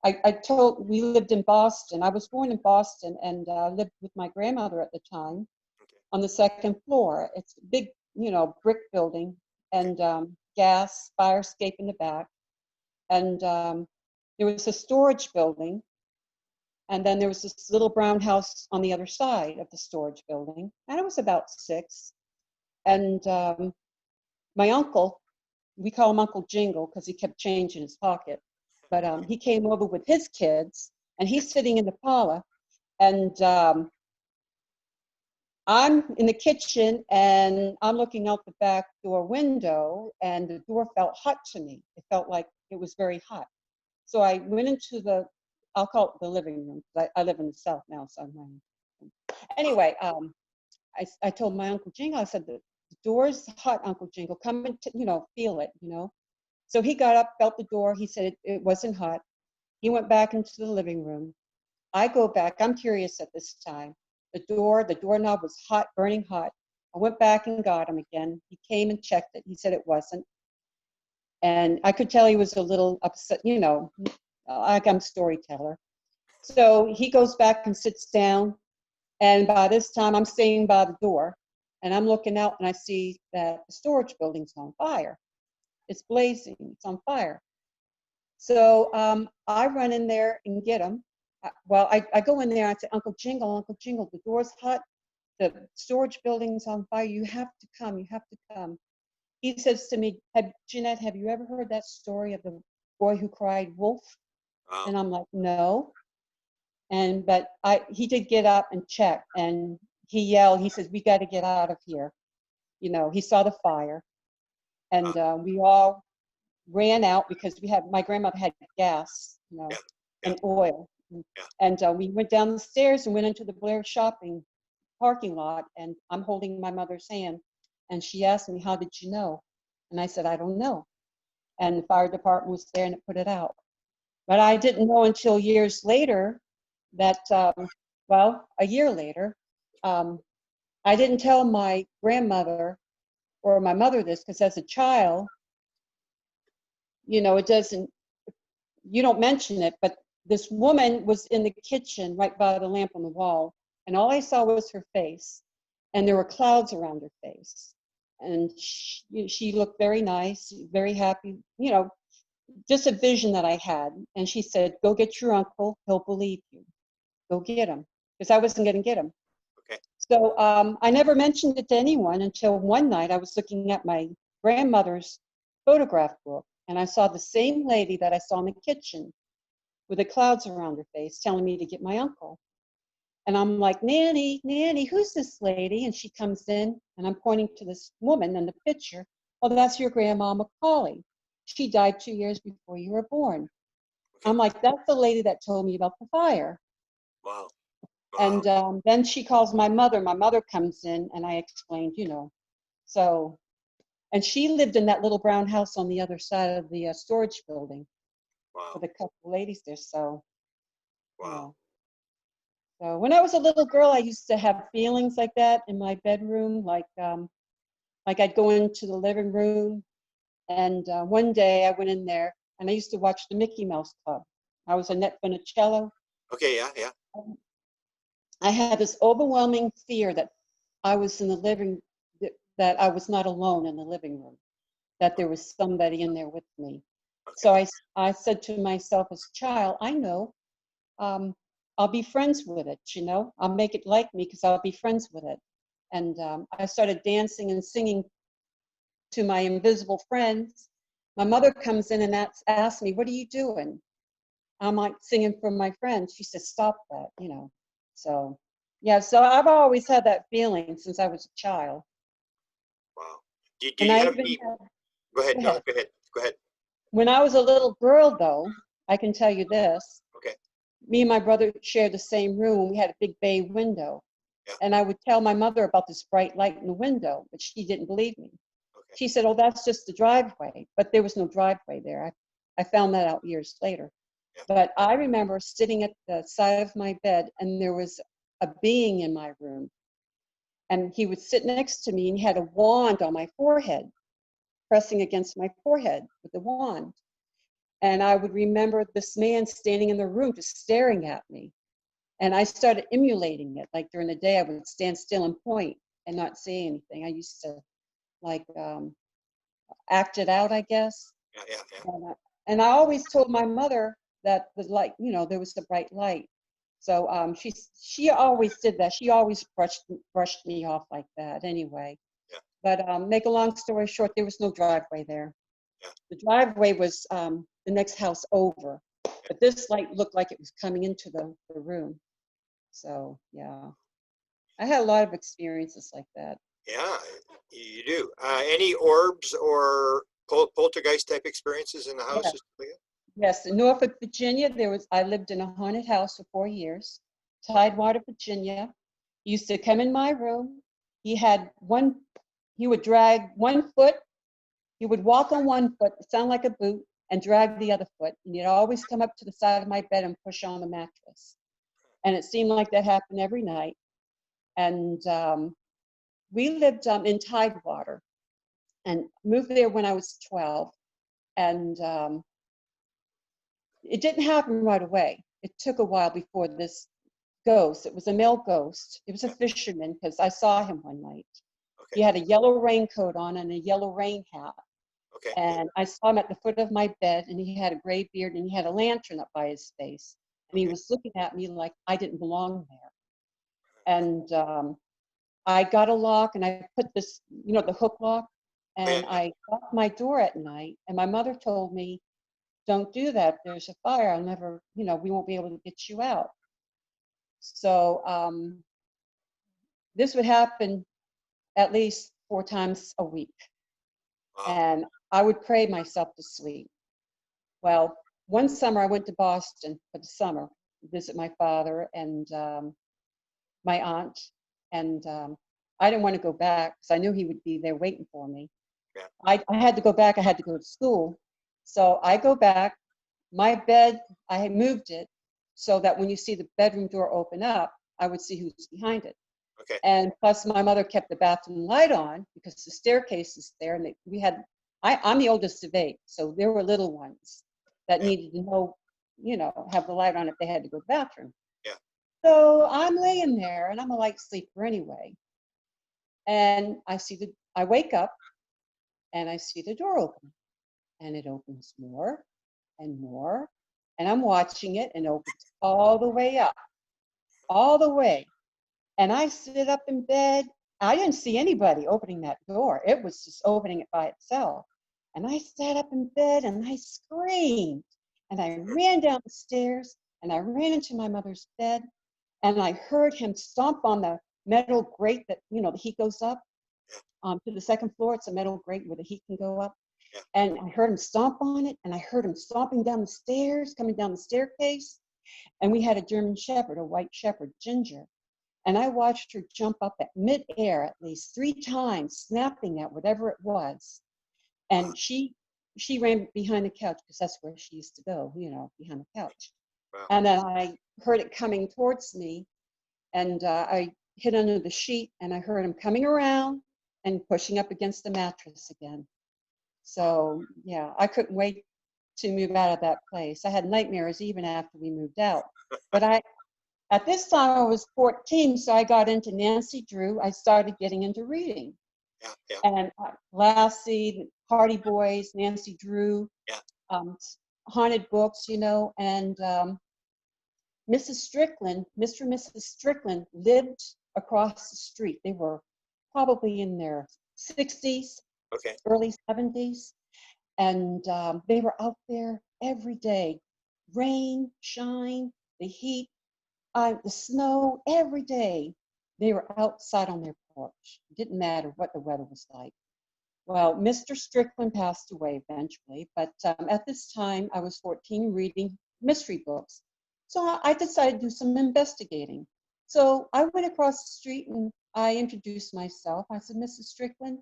We lived in Boston. I was born in Boston, and lived with my grandmother at the time Okay. on the 2nd floor. It's a big, brick building, and gas, fire escape in the back. And there was a storage building, and then there was this little brown house on the other side of the storage building. And I was about 6. And my uncle, we call him Uncle Jingle because he kept change in his pocket. But he came over with his kids, and he's sitting in the parlor, and I'm in the kitchen, and I'm looking out the back door window, and the door felt hot to me. It felt like it was very hot. So I went into I'll call it the living room. I live in the South now, so I'm anyway, I told my Uncle Jingle, I said, the door's hot, Uncle Jingle, come and, feel it, So he got up, felt the door. He said it wasn't hot. He went back into the living room. I go back. I'm curious at this time. The doorknob was hot, burning hot. I went back and got him again. He came and checked it. He said it wasn't. And I could tell he was a little upset, like I'm a storyteller. So he goes back and sits down, and by this time I'm staying by the door, and I'm looking out, and I see that the storage building's on fire. It's blazing. It's on fire. So I run in there and get him. I go in there and I say, Uncle Jingle, the door's hot. The storage building's on fire. You have to come. You have to come. He says to me, Jenette, have you ever heard that story of the boy who cried wolf? Wow. And I'm like, no. But he did get up and check, and he yelled. He says, we got to get out of here. You know, he saw the fire, and we all ran out because my grandmother had gas, you know, Yeah. and oil. Yeah. And we went down the stairs and went into the Blair shopping parking lot, and I'm holding my mother's hand, and she asked me, how did you know? And I said, I don't know. And the fire department was there and it put it out. But I didn't know until years later that, a year later, I didn't tell my grandmother or my mother this because as a child, you know, you don't mention it, but this woman was in the kitchen right by the lamp on the wall, and all I saw was her face, and there were clouds around her face. And she looked very nice, very happy, you know, just a vision that I had. And she said, go get your uncle, he'll believe you. Go get him, because I wasn't going to get him. Okay. So I never mentioned it to anyone until one night I was looking at my grandmother's photograph book, and I saw the same lady that I saw in the kitchen with the clouds around her face telling me to get my uncle. And I'm like, Nanny, who's this lady? And she comes in, and I'm pointing to this woman in the picture. Oh, that's your grandma Macaulay. She died 2 years before you were born. Okay. I'm like, that's the lady that told me about the fire. Wow. And then she calls my mother. My mother comes in, and I explained, you know. So, and she lived in that little brown house on the other side of the storage building with a couple of ladies there. So, wow. You know. So when I was a little girl, I used to have feelings like that in my bedroom, like I'd go into the living room, and one day I went in there, and I used to watch the Mickey Mouse Club. I was Annette Funicello. Okay, yeah. I had this overwhelming fear that I was in the that I was not alone in the living room, that there was somebody in there with me. Okay. So I said to myself as a child, I know, I'll be friends with it, you know, I'll make it like me because I'll be friends with it. And I started dancing and singing to my invisible friends. My mother comes in and asks me, what are you doing? I'm like singing for my friends. She says, stop that, you know. So, yeah, so I've always had that feeling since I was a child. Wow. Did And you I have even any? had, Go ahead. go No, ahead. go ahead. When I was a little girl, though, I can tell you this. Okay. Me and my brother shared the same room. We had a big bay window. Yeah. And I would tell my mother about this bright light in the window, but she didn't believe me. Okay. She said, oh, that's just the driveway. But there was no driveway there. I found that out years later. Yeah. But I remember sitting at the side of my bed, and there was a being in my room. And he would sit next to me, and he had a wand on my forehead, pressing against my forehead with the wand. And I would remember this man standing in the room just staring at me. And I started emulating it. Like during the day, I would stand still and point and not say anything. I used to like act it out, I guess. Yeah. And I always told my mother that the light, you know, there was a bright light. So she always did that. She always brushed me off like that anyway. Yeah. But make a long story short, there was no driveway there. Yeah. The driveway was the next house over. Yeah. But this light looked like it was coming into the room. So, yeah. I had a lot of experiences like that. Yeah, you do. Any orbs or poltergeist type experiences in the house? Yeah. Yes, in Norfolk, Virginia, I lived in a haunted house for 4 years. Tidewater, Virginia. He used to come in my room. He would drag one foot. He would walk on one foot, sound like a boot, and drag the other foot. And he'd always come up to the side of my bed and push on the mattress. And it seemed like that happened every night. And we lived in Tidewater and moved there when I was 12. And it didn't happen right away. It took a while before this ghost. It was a male ghost. It was a fisherman because I saw him one night. He Okay. had a yellow raincoat on and a yellow rain hat. Okay. And I saw him at the foot of my bed, and he had a gray beard, and he had a lantern up by his face. And he Okay. was looking at me like I didn't belong there. And I got a lock, and I put this, the hook lock, Oh, yeah. and I locked my door at night. And my mother told me, don't do that. There's a fire. I'll never, we won't be able to get you out. So this would happen at least 4 times a week. Wow. And I would pray myself to sleep. Well, one summer I went to Boston for the summer to visit my father and my aunt. And I didn't want to go back because I knew he would be there waiting for me. Yeah. I had to go back. I had to go to school. So I go back. My bed, I had moved it so that when you see the bedroom door open up, I would see who's behind it. Okay. And plus, my mother kept the bathroom light on because the staircase is there, and I'm the oldest of 8, so there were little ones that Yeah. needed to have the light on if they had to go to the bathroom. Yeah. So I'm laying there, and I'm a light sleeper anyway. And I wake up, and I see the door open, and it opens more and more, and I'm watching it, and it opens all the way up, all the way. And I sit up in bed. I didn't see anybody opening that door. It was just opening it by itself. And I sat up in bed and I screamed. And I ran down the stairs and I ran into my mother's bed. And I heard him stomp on the metal grate that, the heat goes up to the second floor. It's a metal grate where the heat can go up. Yeah. And I heard him stomp on it. And I heard him stomping down the stairs, coming down the staircase. And we had a German Shepherd, a white Shepherd, Ginger. And I watched her jump up at midair at least 3 times, snapping at whatever it was. And she ran behind the couch because that's where she used to go, behind the couch. Wow. And then I heard it coming towards me, and I hid under the sheet, and I heard him coming around and pushing up against the mattress again. So yeah, I couldn't wait to move out of that place. I had nightmares even after we moved out. But at this time, I was 14, so I got into Nancy Drew. I started getting into reading. Yeah. Yeah. And Lassie, Hardy Boys, Nancy Drew, Yeah. haunted books, and Mrs. Strickland, Mr. and Mrs. Strickland lived across the street. They were probably in their 60s, Okay. early 70s. And they were out there every day, rain, shine, the heat. The snow, every day they were outside on their porch. It didn't matter what the weather was like. Well, Mr. Strickland passed away eventually, but at this time I was 14 reading mystery books. So I decided to do some investigating. So I went across the street and I introduced myself. I said, Mrs. Strickland,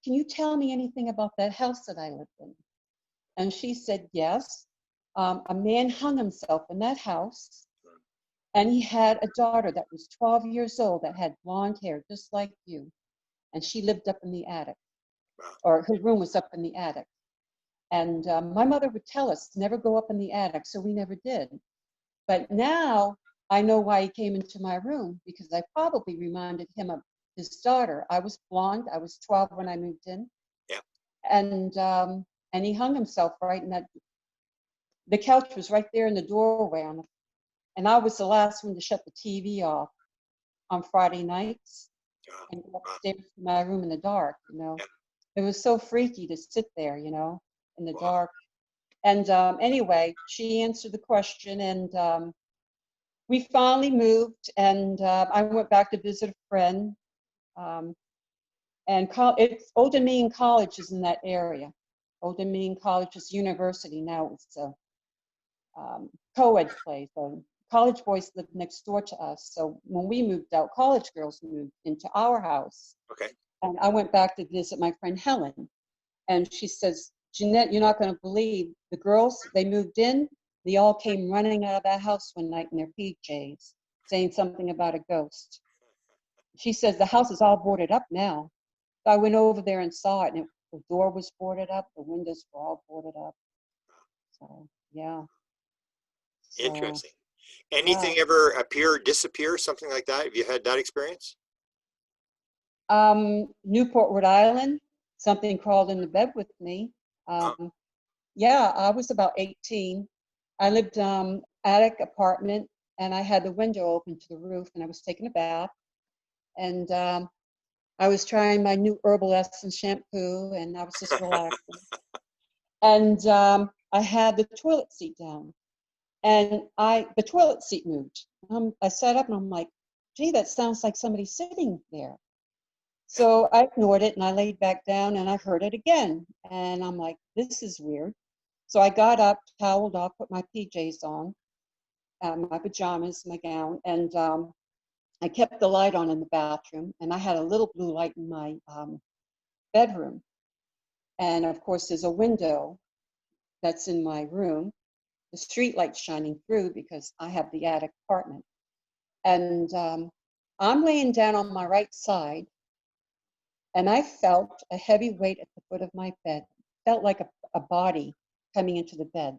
can you tell me anything about that house that I lived in? And she said, yes. A man hung himself in that house. And he had a daughter that was 12 years old that had blonde hair, just like you. And she lived up in the attic, or her room was up in the attic. And my mother would tell us, never go up in the attic, so we never did. But now I know why he came into my room, because I probably reminded him of his daughter. I was blonde, I was 12 when I moved in. Yeah. And he hung himself right in that, the couch was right there in the doorway and I was the last one to shut the TV off on Friday nights and go upstairs to my room in the dark, Yeah. It was so freaky to sit there, in the Wow. dark. And anyway, she answered the question, and we finally moved, and I went back to visit a friend. And Old Dominion College is in that area. Old Dominion College is university now. It's a co-ed place. College boys lived next door to us. So when we moved out, college girls moved into our house. Okay. And I went back to visit my friend Helen. And she says, Jenette, you're not going to believe the girls, they moved in. They all came running out of that house one night in their PJs, saying something about a ghost. She says, the house is all boarded up now. So I went over there and saw it, and the door was boarded up. The windows were all boarded up. So, yeah. So, Interesting. yeah. Anything ever appear, disappear, something like that? Have you had that experience? Newport, Rhode Island, something crawled into bed with me. Oh, Um, yeah, I was about 18. I lived attic apartment, and I had the window open to the roof, and I was taking a bath, and I was trying my new herbal essence shampoo, and I was just relaxing. And I had the toilet seat down, and the toilet seat moved. I sat up, and I'm like, "Gee, that sounds like somebody sitting there." yeah. So I ignored it, and I laid back down, and I heard it again, and I'm like, "This is weird." So I got up, toweled off, put my PJs on, my pajamas, my gown, and I kept the light on in the bathroom, and I had a little blue light in my bedroom. And of course, there's a window that's in my room, the street light shining through because I have the attic apartment. And I'm laying down on my right side, and I felt a heavy weight at the foot of my bed. Felt like a body coming into the bed.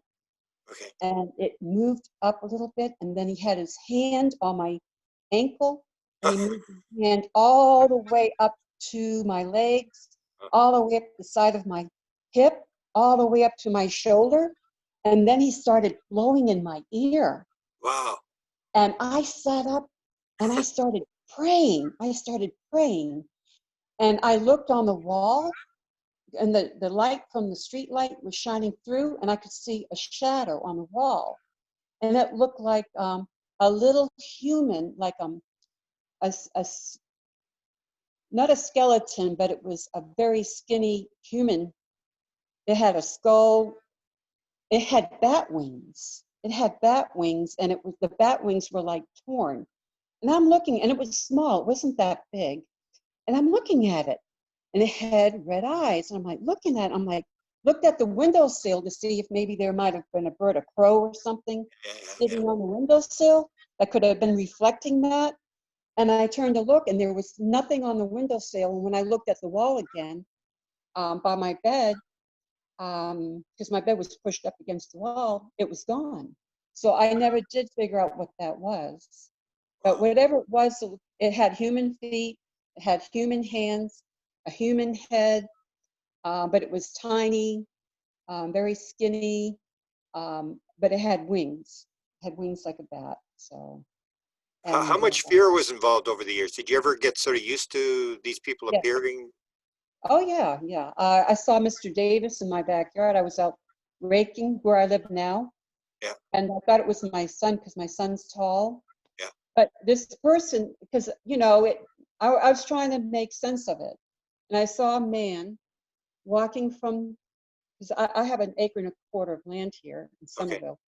Okay. And it moved up a little bit, and then he had his hand on my ankle, and he moved his hand all the way up to my legs, all the way up the side of my hip, all the way up to my shoulder, and then he started blowing in my ear. Wow. And I sat up and I started praying. I started praying, and I looked on the wall, and the light from the street light was shining through, and I could see a shadow on the wall, and it looked like a little human, like a, not a skeleton, but it was a very skinny human. It had a skull. It had bat wings. It had bat wings, and it was the bat wings were like torn. And I'm looking, and it was small. It wasn't that big. And I'm looking at it, and it had red eyes. And I'm like looking at it. I'm like looked at the windowsill to see if maybe there might have been a bird, a crow, or something Yeah, yeah, sitting on the windowsill that could have been reflecting that. And I turned to look, and there was nothing on the windowsill. And when I looked at the wall again, by my bed, because my bed was pushed up against the wall, it was gone. So I never did figure out what that was. But wow. whatever it was, it had human feet, it had human hands, a human head, but it was tiny, very skinny, but it had wings. It had wings like a bat. So, How and much fear was involved over the years? Did you ever get sort of used to these people yeah. appearing? Oh, yeah, yeah. I saw Mr. Davis in my backyard. I was out raking where I live now, Yeah, and I thought it was my son because my son's tall. yeah. But this person, because I was trying to make sense of it, and I saw a man walking from, because I have an acre and a quarter of land here in Okay, Somerville.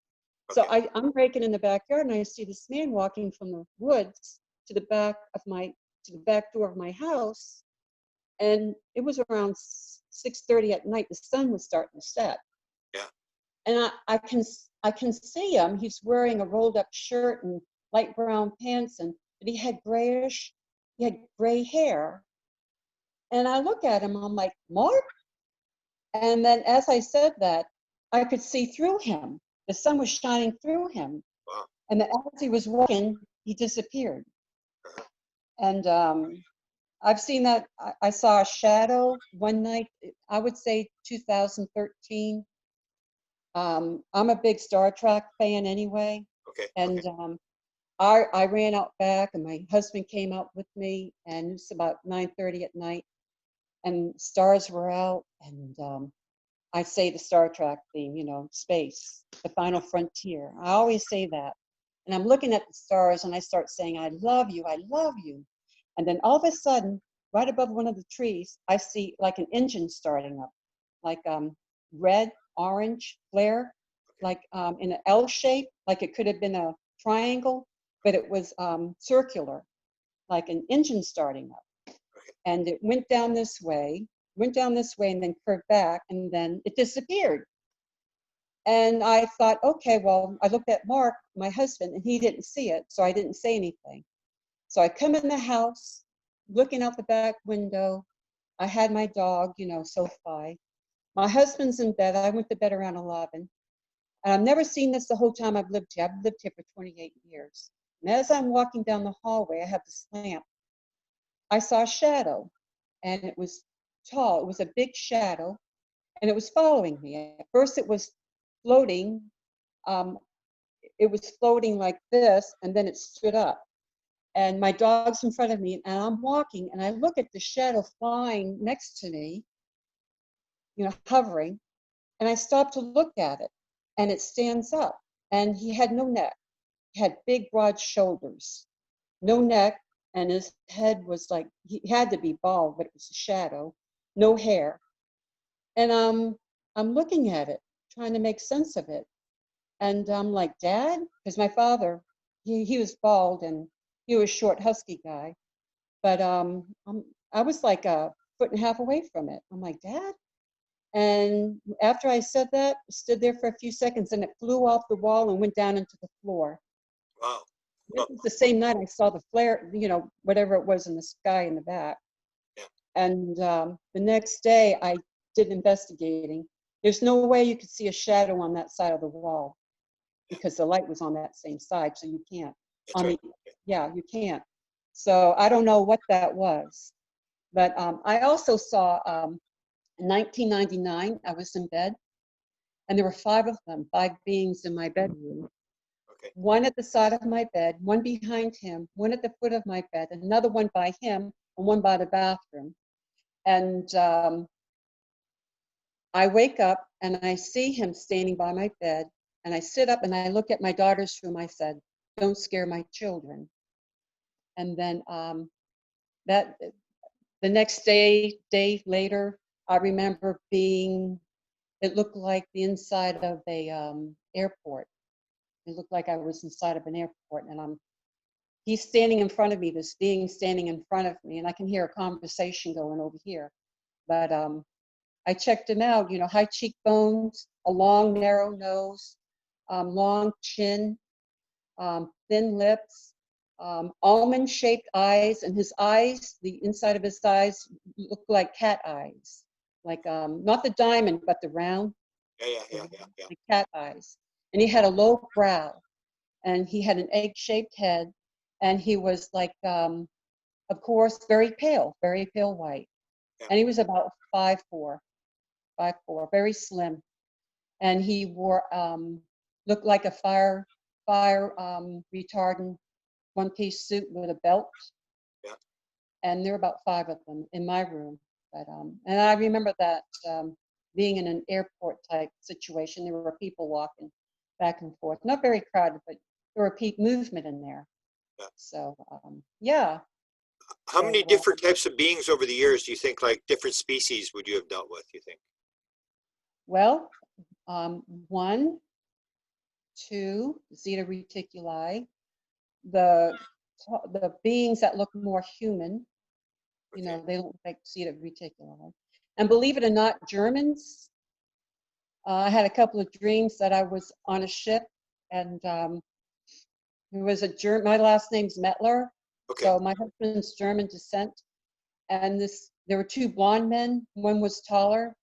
So okay. I'm raking in the backyard, and I see this man walking from the woods to the back of to the back door of my house, and it was around 6:30 at night. The sun was starting to set, Yeah. and I can see him. He's wearing a rolled up shirt and light brown pants, but he had gray hair. And I look at him, I'm like, Mark? And then as I said that, I could see through him. The sun was shining through him. Wow. And then as he was walking, he disappeared. Uh-huh. And I've seen that. I saw a shadow one night, I would say 2013. I'm a big Star Trek fan anyway. Okay, okay. And I ran out back, and my husband came out with me, and it was about 9:30 at night, and stars were out, and I say the Star Trek theme, space, the final frontier. I always say that. And I'm looking at the stars, and I start saying, I love you, I love you. And then all of a sudden, right above one of the trees, I see like an engine starting up, like red, orange flare, like in an L shape, like it could have been a triangle, but it was circular, like an engine starting up. And it went down this way, and then curved back, and then it disappeared. And I thought, okay, well, I looked at Mark, my husband, and he didn't see it, so I didn't say anything. So I come in the house, looking out the back window. I had my dog, Sophie. My husband's in bed. I went to bed around 11. And I've never seen this the whole time I've lived here. I've lived here for 28 years. And as I'm walking down the hallway, I have this lamp. I saw a shadow, and it was tall. It was a big shadow, and it was following me. At first, it was floating. Um, it was floating like this, and then it stood up. And my dog's in front of me, and I'm walking, and I look at the shadow flying next to me, hovering, and I stop to look at it, and it stands up, and he had no neck. He had big, broad shoulders, no neck, and his head was like, he had to be bald, but it was a shadow, no hair. And I'm looking at it, trying to make sense of it. And I'm like, Dad? Because my father, he was bald, and he was a short, husky guy. But I was like a foot and a half away from it. I'm like, Dad? And after I said that, I stood there for a few seconds, and it flew off the wall and went down into the floor. Wow. This was the same night I saw the flare, whatever it was in the sky in the back. Yeah. And the next day I did investigating. There's no way you could see a shadow on that side of the wall because the light was on that same side, so you can't. That's right. Yeah, you can't. So I don't know what that was. But I also saw, in 1999, I was in bed, and there were 5 of them, 5 beings in my bedroom. Okay. One at the side of my bed, one behind him, one at the foot of my bed, another one by him, and one by the bathroom. And I wake up and I see him standing by my bed, and I sit up and I look at my daughter's room. I said, "Don't scare my children." And then that the next day later, I remember it looked like the inside of a airport. It looked like I was inside of an airport, and he's standing in front of me, this being standing in front of me, and I can hear a conversation going over here. But I checked him out, high cheekbones, a long, narrow nose, long chin, thin lips, almond-shaped eyes, and his eyes, the inside of his eyes looked like cat eyes, like not the diamond, but the round, Yeah. like cat eyes. And he had a low brow, and he had an egg-shaped head, and he was like, of course, very pale white. Yeah. And he was about 5'4", very slim. And he wore, looked like a fire retardant one-piece suit with a belt. Yeah. And there were about 5 of them in my room. But and I remember that being in an airport type situation, there were people walking back and forth, not very crowded, but there were movement in there. Yeah. So yeah. How many different types of beings over the years do you think, like different species, would you have dealt with, you think? Well, 1, 2, Zeta Reticuli, the beings that look more human, Okay. they look like Zeta Reticuli. And believe it or not, Germans, I had a couple of dreams that I was on a ship, and there was my last name's Metler, Okay. so my husband's German descent. And there were 2 blonde men, one was taller,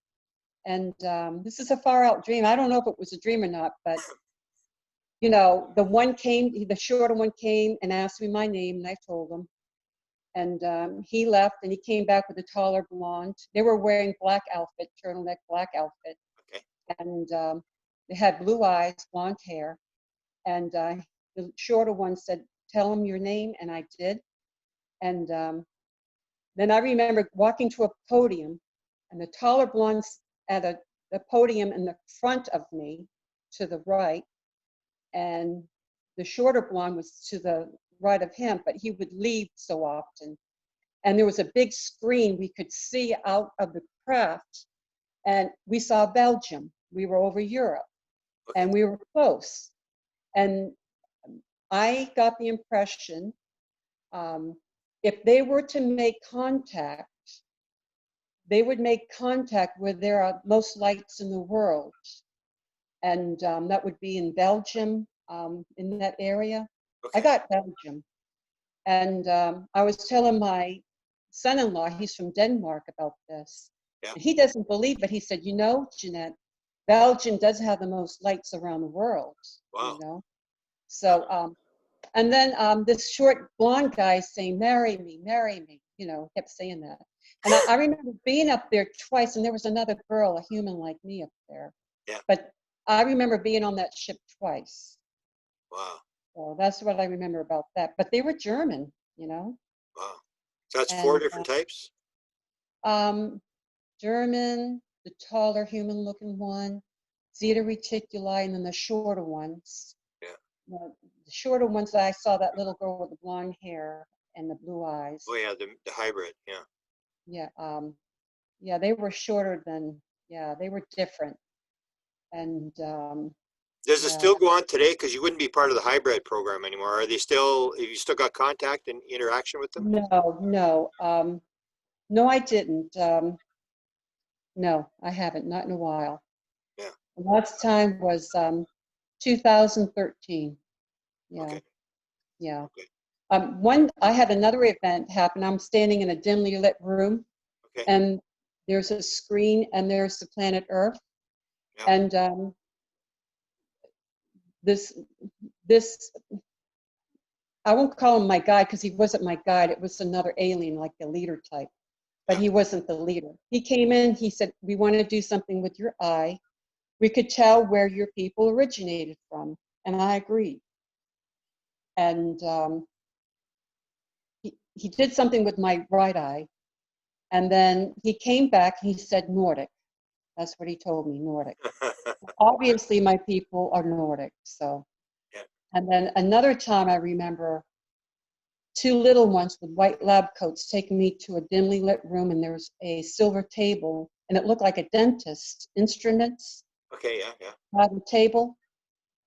and this is a far out dream. I don't know if it was a dream or not, but the shorter one came and asked me my name, and I told him. And he left, and he came back with a taller blonde. They were wearing black outfit, turtleneck black outfit. Okay. And they had blue eyes, blonde hair. And the shorter one said, "Tell him your name," and I did. And then I remember walking to a podium, and the taller blonde's at the podium in the front of me to the right, and the shorter blonde was to the right of him, but he would leave so often. And there was a big screen we could see out of the craft, and we saw Belgium. We were over Europe, and we were close. And I got the impression if they were to make contact, they would make contact where there are most lights in the world. And that would be in Belgium, in that area. Okay. I got Belgium. And I was telling my son-in-law, he's from Denmark, about this. Yeah. And he doesn't believe it. He said, Jenette, Belgium does have the most lights around the world. Wow. You know, so and then this short blonde guy saying, marry me, you know, kept saying that. And I remember being up there twice, and there was another girl, a human like me up there. Yeah. But I remember being on that ship twice. Wow. So that's what I remember about that. But they were German, you know. Wow. So that's 4 And different types? German, the taller human-looking one, Zeta Reticuli, and then the shorter ones. Yeah. The shorter ones, I saw that little girl with the blonde hair and the blue eyes. Oh yeah, the hybrid, yeah. Yeah, yeah, they were shorter than, yeah, they were different. And Does it yeah, still go on today? Because you wouldn't be part of the hybrid program anymore. Are they still, have you still got contact and interaction with them? no, I didn't. No, I haven't, not in a while. Yeah. The last time was 2013. Yeah, Okay. yeah. Okay. I had another event happen. I'm standing in a dimly lit room, Okay. and there's a screen, and there's the planet Earth, Yeah. and this I won't call him my guide because he wasn't my guide. It was another alien, like the leader type, but Yeah. he wasn't the leader. He came in. He said, "We want to do something with your eye. We could tell where your people originated from," and I agreed. And he did something with my right eye, and then he came back and he said Nordic. That's what he told me, Nordic. Obviously, my people are Nordic. So, Yeah. and then another time I remember two little ones with white lab coats taking me to a dimly lit room, and there was a silver table, and it looked like a dentist instruments Okay, yeah, yeah. on the table.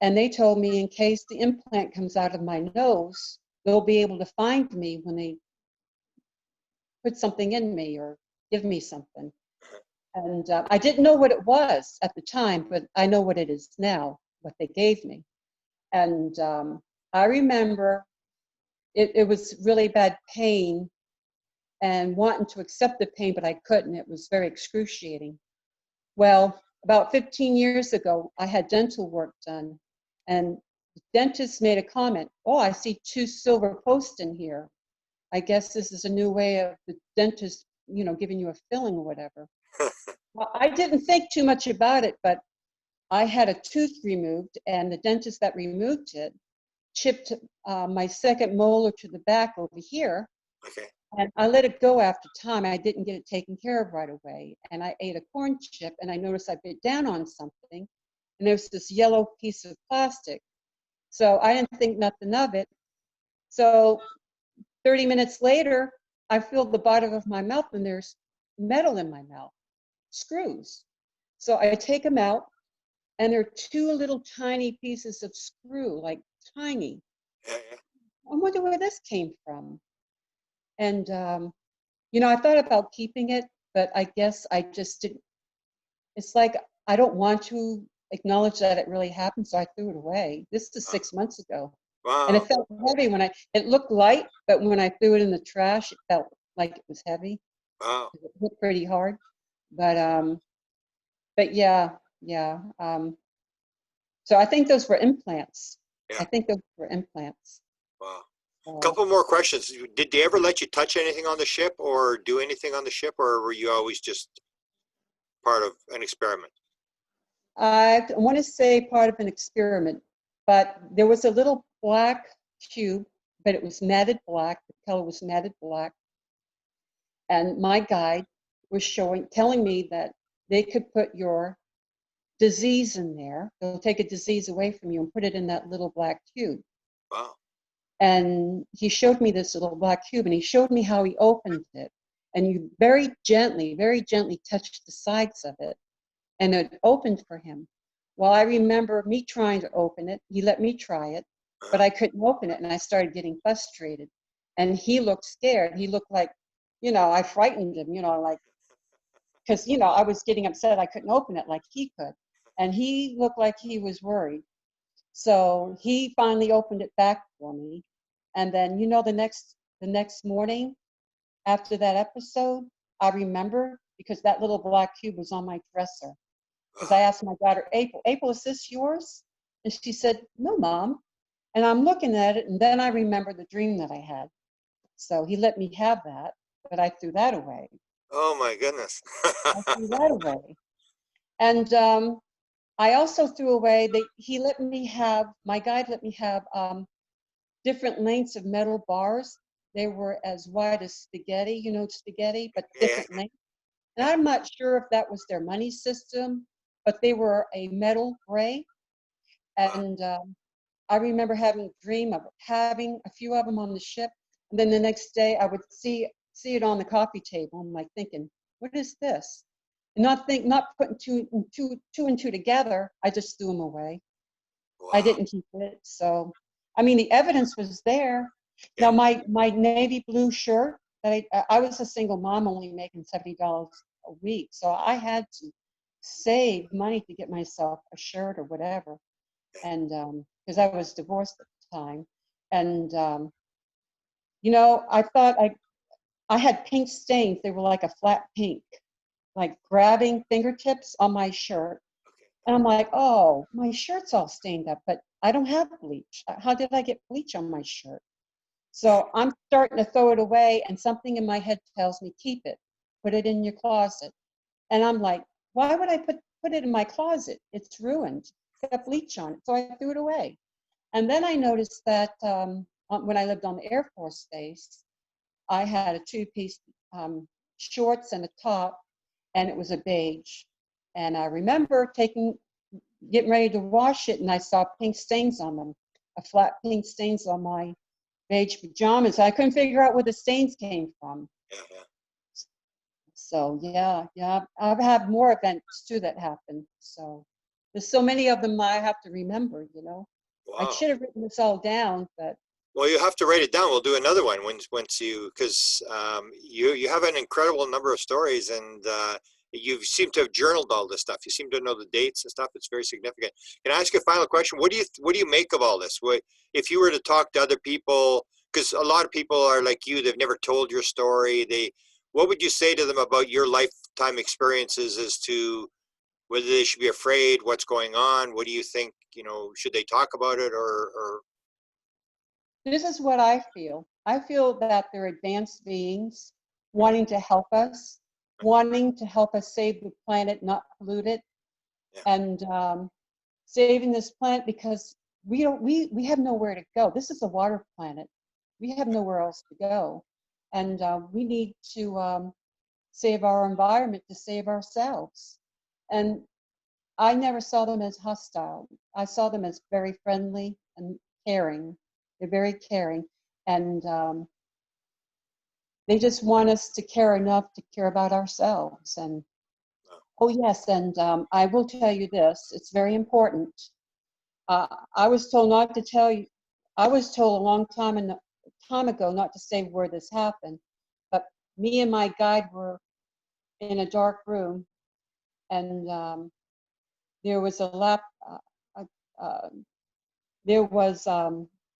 And they told me in case the implant comes out of my nose, they'll be able to find me when they put something in me or give me something. And I didn't know what it was at the time, but I know what it is now, what they gave me. And I remember it was really bad pain and wanting to accept the pain, but I couldn't. It was very excruciating. Well, about 15 years ago, I had dental work done, and the dentist made a comment, "Oh, I see two silver posts in here. I guess this is a new way of the dentist, you know, giving you a filling or whatever." Well, I didn't think too much about it, but I had a tooth removed, and the dentist that removed it chipped my second molar to the back over here. Okay. And I let it go after time. I didn't get it taken care of right away. And I ate a corn chip, and I noticed I bit down on something, and there was this yellow piece of plastic. So I didn't think nothing of it. So 30 minutes later, I feel the bottom of my mouth, and there's metal in my mouth, screws. So I take them out, and there are two little tiny pieces of screw, like tiny. Yeah, yeah. I wonder where this came from. And you know, I thought about keeping it, but I guess I just didn't. It's like I don't want to acknowledge that it really happened, so I threw it away. This is 6 months ago, and Wow. it felt heavy when it looked light, but when I threw it in the trash, it felt like it was heavy. Wow. It hit pretty hard, but yeah, yeah. So I think those were implants. Yeah. I think those were implants. Wow. Uh, Couple more questions. Did they ever let you touch anything on the ship or do anything on the ship, or were you always just part of an experiment? I want to say part of an experiment, but there was a little black cube, but it was matted black. The color was matted black. And my guide was telling me that they could put your disease in there. They'll take a disease away from you and put it in that little black cube. Wow. And he showed me this little black cube, and he showed me how he opened it. And you very gently touched the sides of it, and it opened for him. Well, I remember me trying to open it. He let me try it, but I couldn't open it, and I started getting frustrated. And he looked scared. He looked like, you know, I frightened him, you know, like, because, you know, I was getting upset I couldn't open it like he could. And he looked like he was worried. So he finally opened it back for me. And then, you know, the next morning after that episode, I remember because that little black cube was on my dresser. Because I asked my daughter, April, is this yours? And she said, no, Mom. And I'm looking at it, and then I remember the dream that I had. So he let me have that, but I threw that away. Oh my goodness. I threw that away. And I also threw away, my guide let me have different lengths of metal bars. They were as wide as spaghetti, spaghetti, but Yeah. different lengths. And I'm not sure if that was their money system, but they were a metal gray. Wow. And I remember having a dream of having a few of them on the ship. And then the next day I would see it on the coffee table. I'm like thinking, what is this? And not putting two and two together. I just threw them away. I Wow. didn't keep it. So, I mean, the evidence was there. Yeah. Now, my navy blue shirt, I was a single mom only making $70 a week. So I had to save money to get myself a shirt or whatever. And because I was divorced at the time. And, I thought I had pink stains. They were like a flat pink, like grabbing fingertips on my shirt. Okay. And I'm like, oh, my shirt's all stained up, but I don't have bleach. How did I get bleach on my shirt? So I'm starting to throw it away, and something in my head tells me, keep it, put it in your closet. And I'm like, why would I put it in my closet? It's ruined. It's got bleach on it. So I threw it away. And then I noticed that when I lived on the Air Force Base, I had a two-piece shorts and a top, and it was a beige. And I remember getting ready to wash it, and I saw pink stains on them, a flat pink stains on my beige pajamas. I couldn't figure out where the stains came from. Yeah. Yeah. So yeah, I've had more events too that happened. So there's so many of them I have to remember. I Wow. should have written this all down, but Well, you have to write it down. We'll do another one once you, because you have an incredible number of stories, and you seem to have journaled all this stuff. You seem to know the dates and stuff. It's very significant. Can I ask you a final question? What do you make of all this? If you were to talk to other people, because a lot of people are like you, they've never told your story. What would you say to them about your lifetime experiences as to whether they should be afraid, what's going on? What do you think? Should they talk about it or this is what I feel. I feel that they're advanced beings wanting to help us, wanting to help us save the planet, not pollute it, yeah. and saving this planet because we have nowhere to go. This is a water planet. We have nowhere else to go, and we need to save our environment to save ourselves. And I never saw them as hostile. I saw them as very friendly and caring. They're very caring, and they just want us to care enough to care about ourselves. And oh yes, and I will tell you this: it's very important. I was told not to tell you. I was told a long time ago not to say where this happened, but me and my guide were in a dark room, and there was uh, uh, there was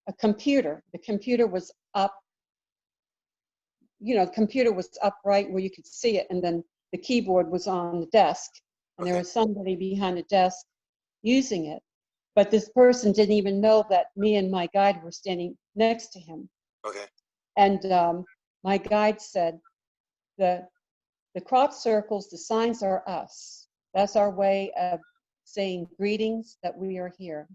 a computer. The computer was up. The computer was upright where you could see it, and then the keyboard was on the desk, and there okay, was somebody behind the desk using it. But this person didn't even know that me and my guide were standing next to him. okay, And my guide said, the crop circles, the signs are us. That's our way of saying greetings, that we are here.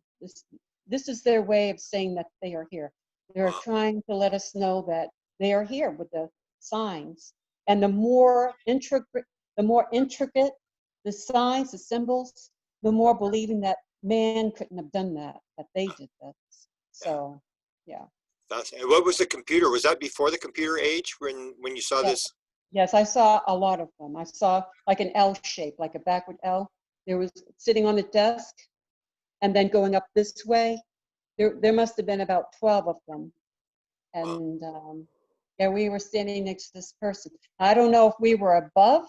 This is their way of saying that they are here. They're wow, trying to let us know that they are here with the signs. And the more intricate the signs, the symbols, the more believing that man couldn't have done that they did this. yeah. So, yeah. Fascinating. What was the computer? Was that before the computer age when you saw Yeah. this? Yes, I saw a lot of them. I saw like an L shape, like a backward L. There was sitting on the desk and then going up this way. There must have been about 12 of them. Wow. And yeah, we were standing next to this person. I don't know if we were above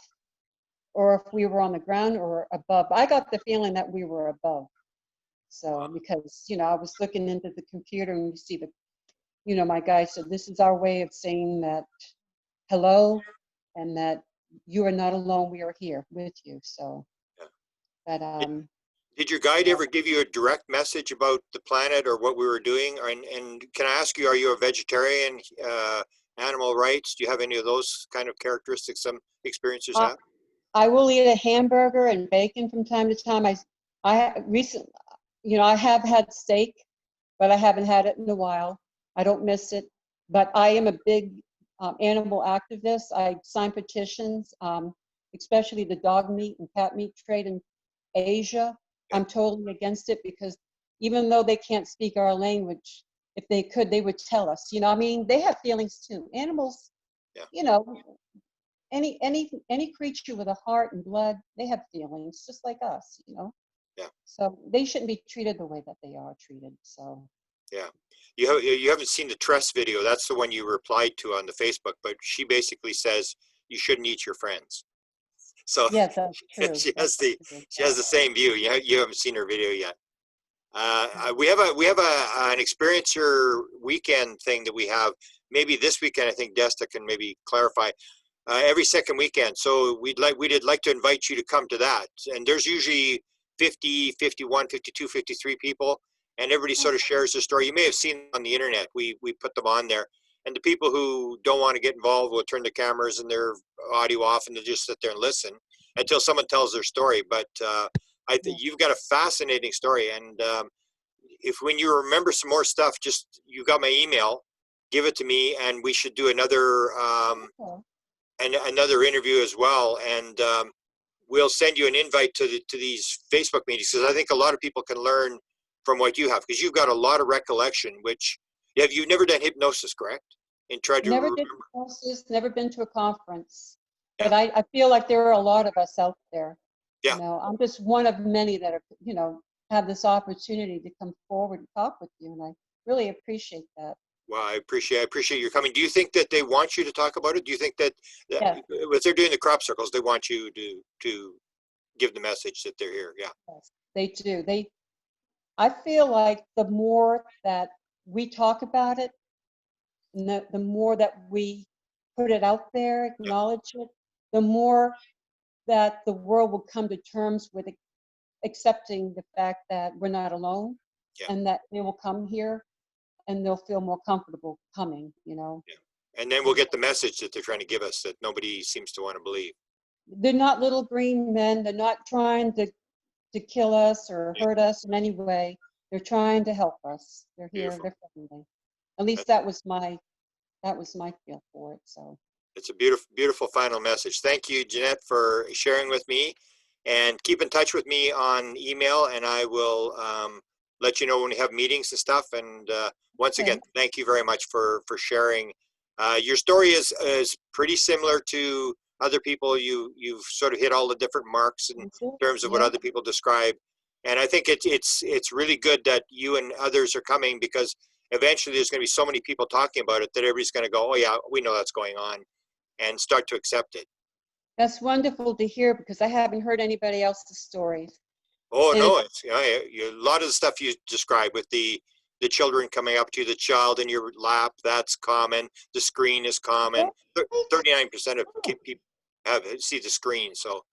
or if we were on the ground or above. I got the feeling that we were above. So, because, I was looking into the computer and you see my guy said, this is our way of saying that hello and that you are not alone. We are here with you. So, Yeah. But Did your guide yeah. ever give you a direct message about the planet or what we were doing? And can I ask you, are you a vegetarian, animal rights? Do you have any of those kind of characteristics some experiencers I, have? I will eat a hamburger and bacon from time to time. I have had steak, but I haven't had it in a while. I don't miss it. But I am a big animal activist. I sign petitions, especially the dog meat and cat meat trade in Asia. Yeah. I'm totally against it because even though they can't speak our language, if they could, they would tell us. I mean, they have feelings too. Animals, Yeah. you know, any creature with a heart and blood, they have feelings just like us. Yeah. So they shouldn't be treated the way that they are treated. So Yeah. You haven't seen the Tress video. That's the one you replied to on the Facebook, but she basically says you shouldn't eat your friends. So yes, that's true. she That's has the true. she has the same view. You haven't seen her video yet. We have an experiencer weekend thing that we have. Maybe this weekend, I think Desta can maybe clarify. Every second weekend. So we'd like to invite you to come to that. And there's usually 50, 51, 52, 53 people, and everybody sort of shares their story. You may have seen on the internet. We put them on there. And the people who don't want to get involved will turn the cameras and their audio off, and they'll just sit there and listen until someone tells their story. But I think you've got a fascinating story. And if when you remember some more stuff, just you got my email, give it to me, and we should do another and another interview as well. And we'll send you an invite to these Facebook meetings because I think a lot of people can learn from what you have because you've got a lot of recollection. Which you've never done hypnosis, correct? And tried to Never remember. did courses, never been to a conference. Yeah. But I feel like there are a lot of us out there. Yeah. I'm just one of many that have this opportunity to come forward and talk with you, and I really appreciate that. Well, I appreciate your coming. Do you think that they want you to talk about it? Do you think that Yes. if they're doing the crop circles, they want you to give the message that they're here? Yeah. Yes, they do. I feel like the more that we talk about it, and the more that we put it out there, Yeah. acknowledge it, the more that the world will come to terms with accepting the fact that we're not alone, Yeah. and that they will come here and they'll feel more comfortable coming. Yeah. And then we'll get the message that they're trying to give us that nobody seems to want to believe. They're not little green men. They're not trying to kill us or Yeah. hurt us in any way. They're trying to help us. They're here. Beautiful. They're friendly. At least that was my feel for it. So It's a beautiful final message. Thank you, Jenette, for sharing with me, and keep in touch with me on email, and I will let you know when we have meetings and stuff. And once Okay. again, thank you very much for sharing. Your story is pretty similar to other people. You've sort of hit all the different marks in terms of what Yeah. other people describe, and I think it's really good that you and others are coming because eventually there's going to be so many people talking about it that everybody's going to go, oh yeah, we know that's going on, and start to accept it. That's wonderful to hear because I haven't heard anybody else's stories. Oh And no, it's a lot of the stuff you describe with the children coming up to you, the child in your lap, that's common. The screen is common. 39% of people see the screen. So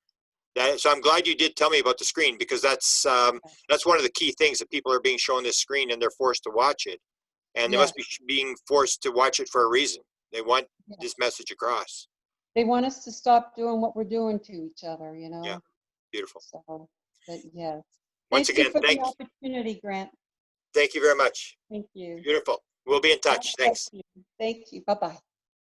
I'm glad you did tell me about the screen because that's one of the key things that people are being shown this screen and they're forced to watch it. And they Yes. must be being forced to watch it for a reason. They want this message across. They want us to stop doing what we're doing to each other, Yeah, beautiful. So, but yes. Once Thank you again, for the opportunity, Grant. thank you very much. Thank you. Beautiful. We'll be in touch. Thanks. Thank you. Bye-bye.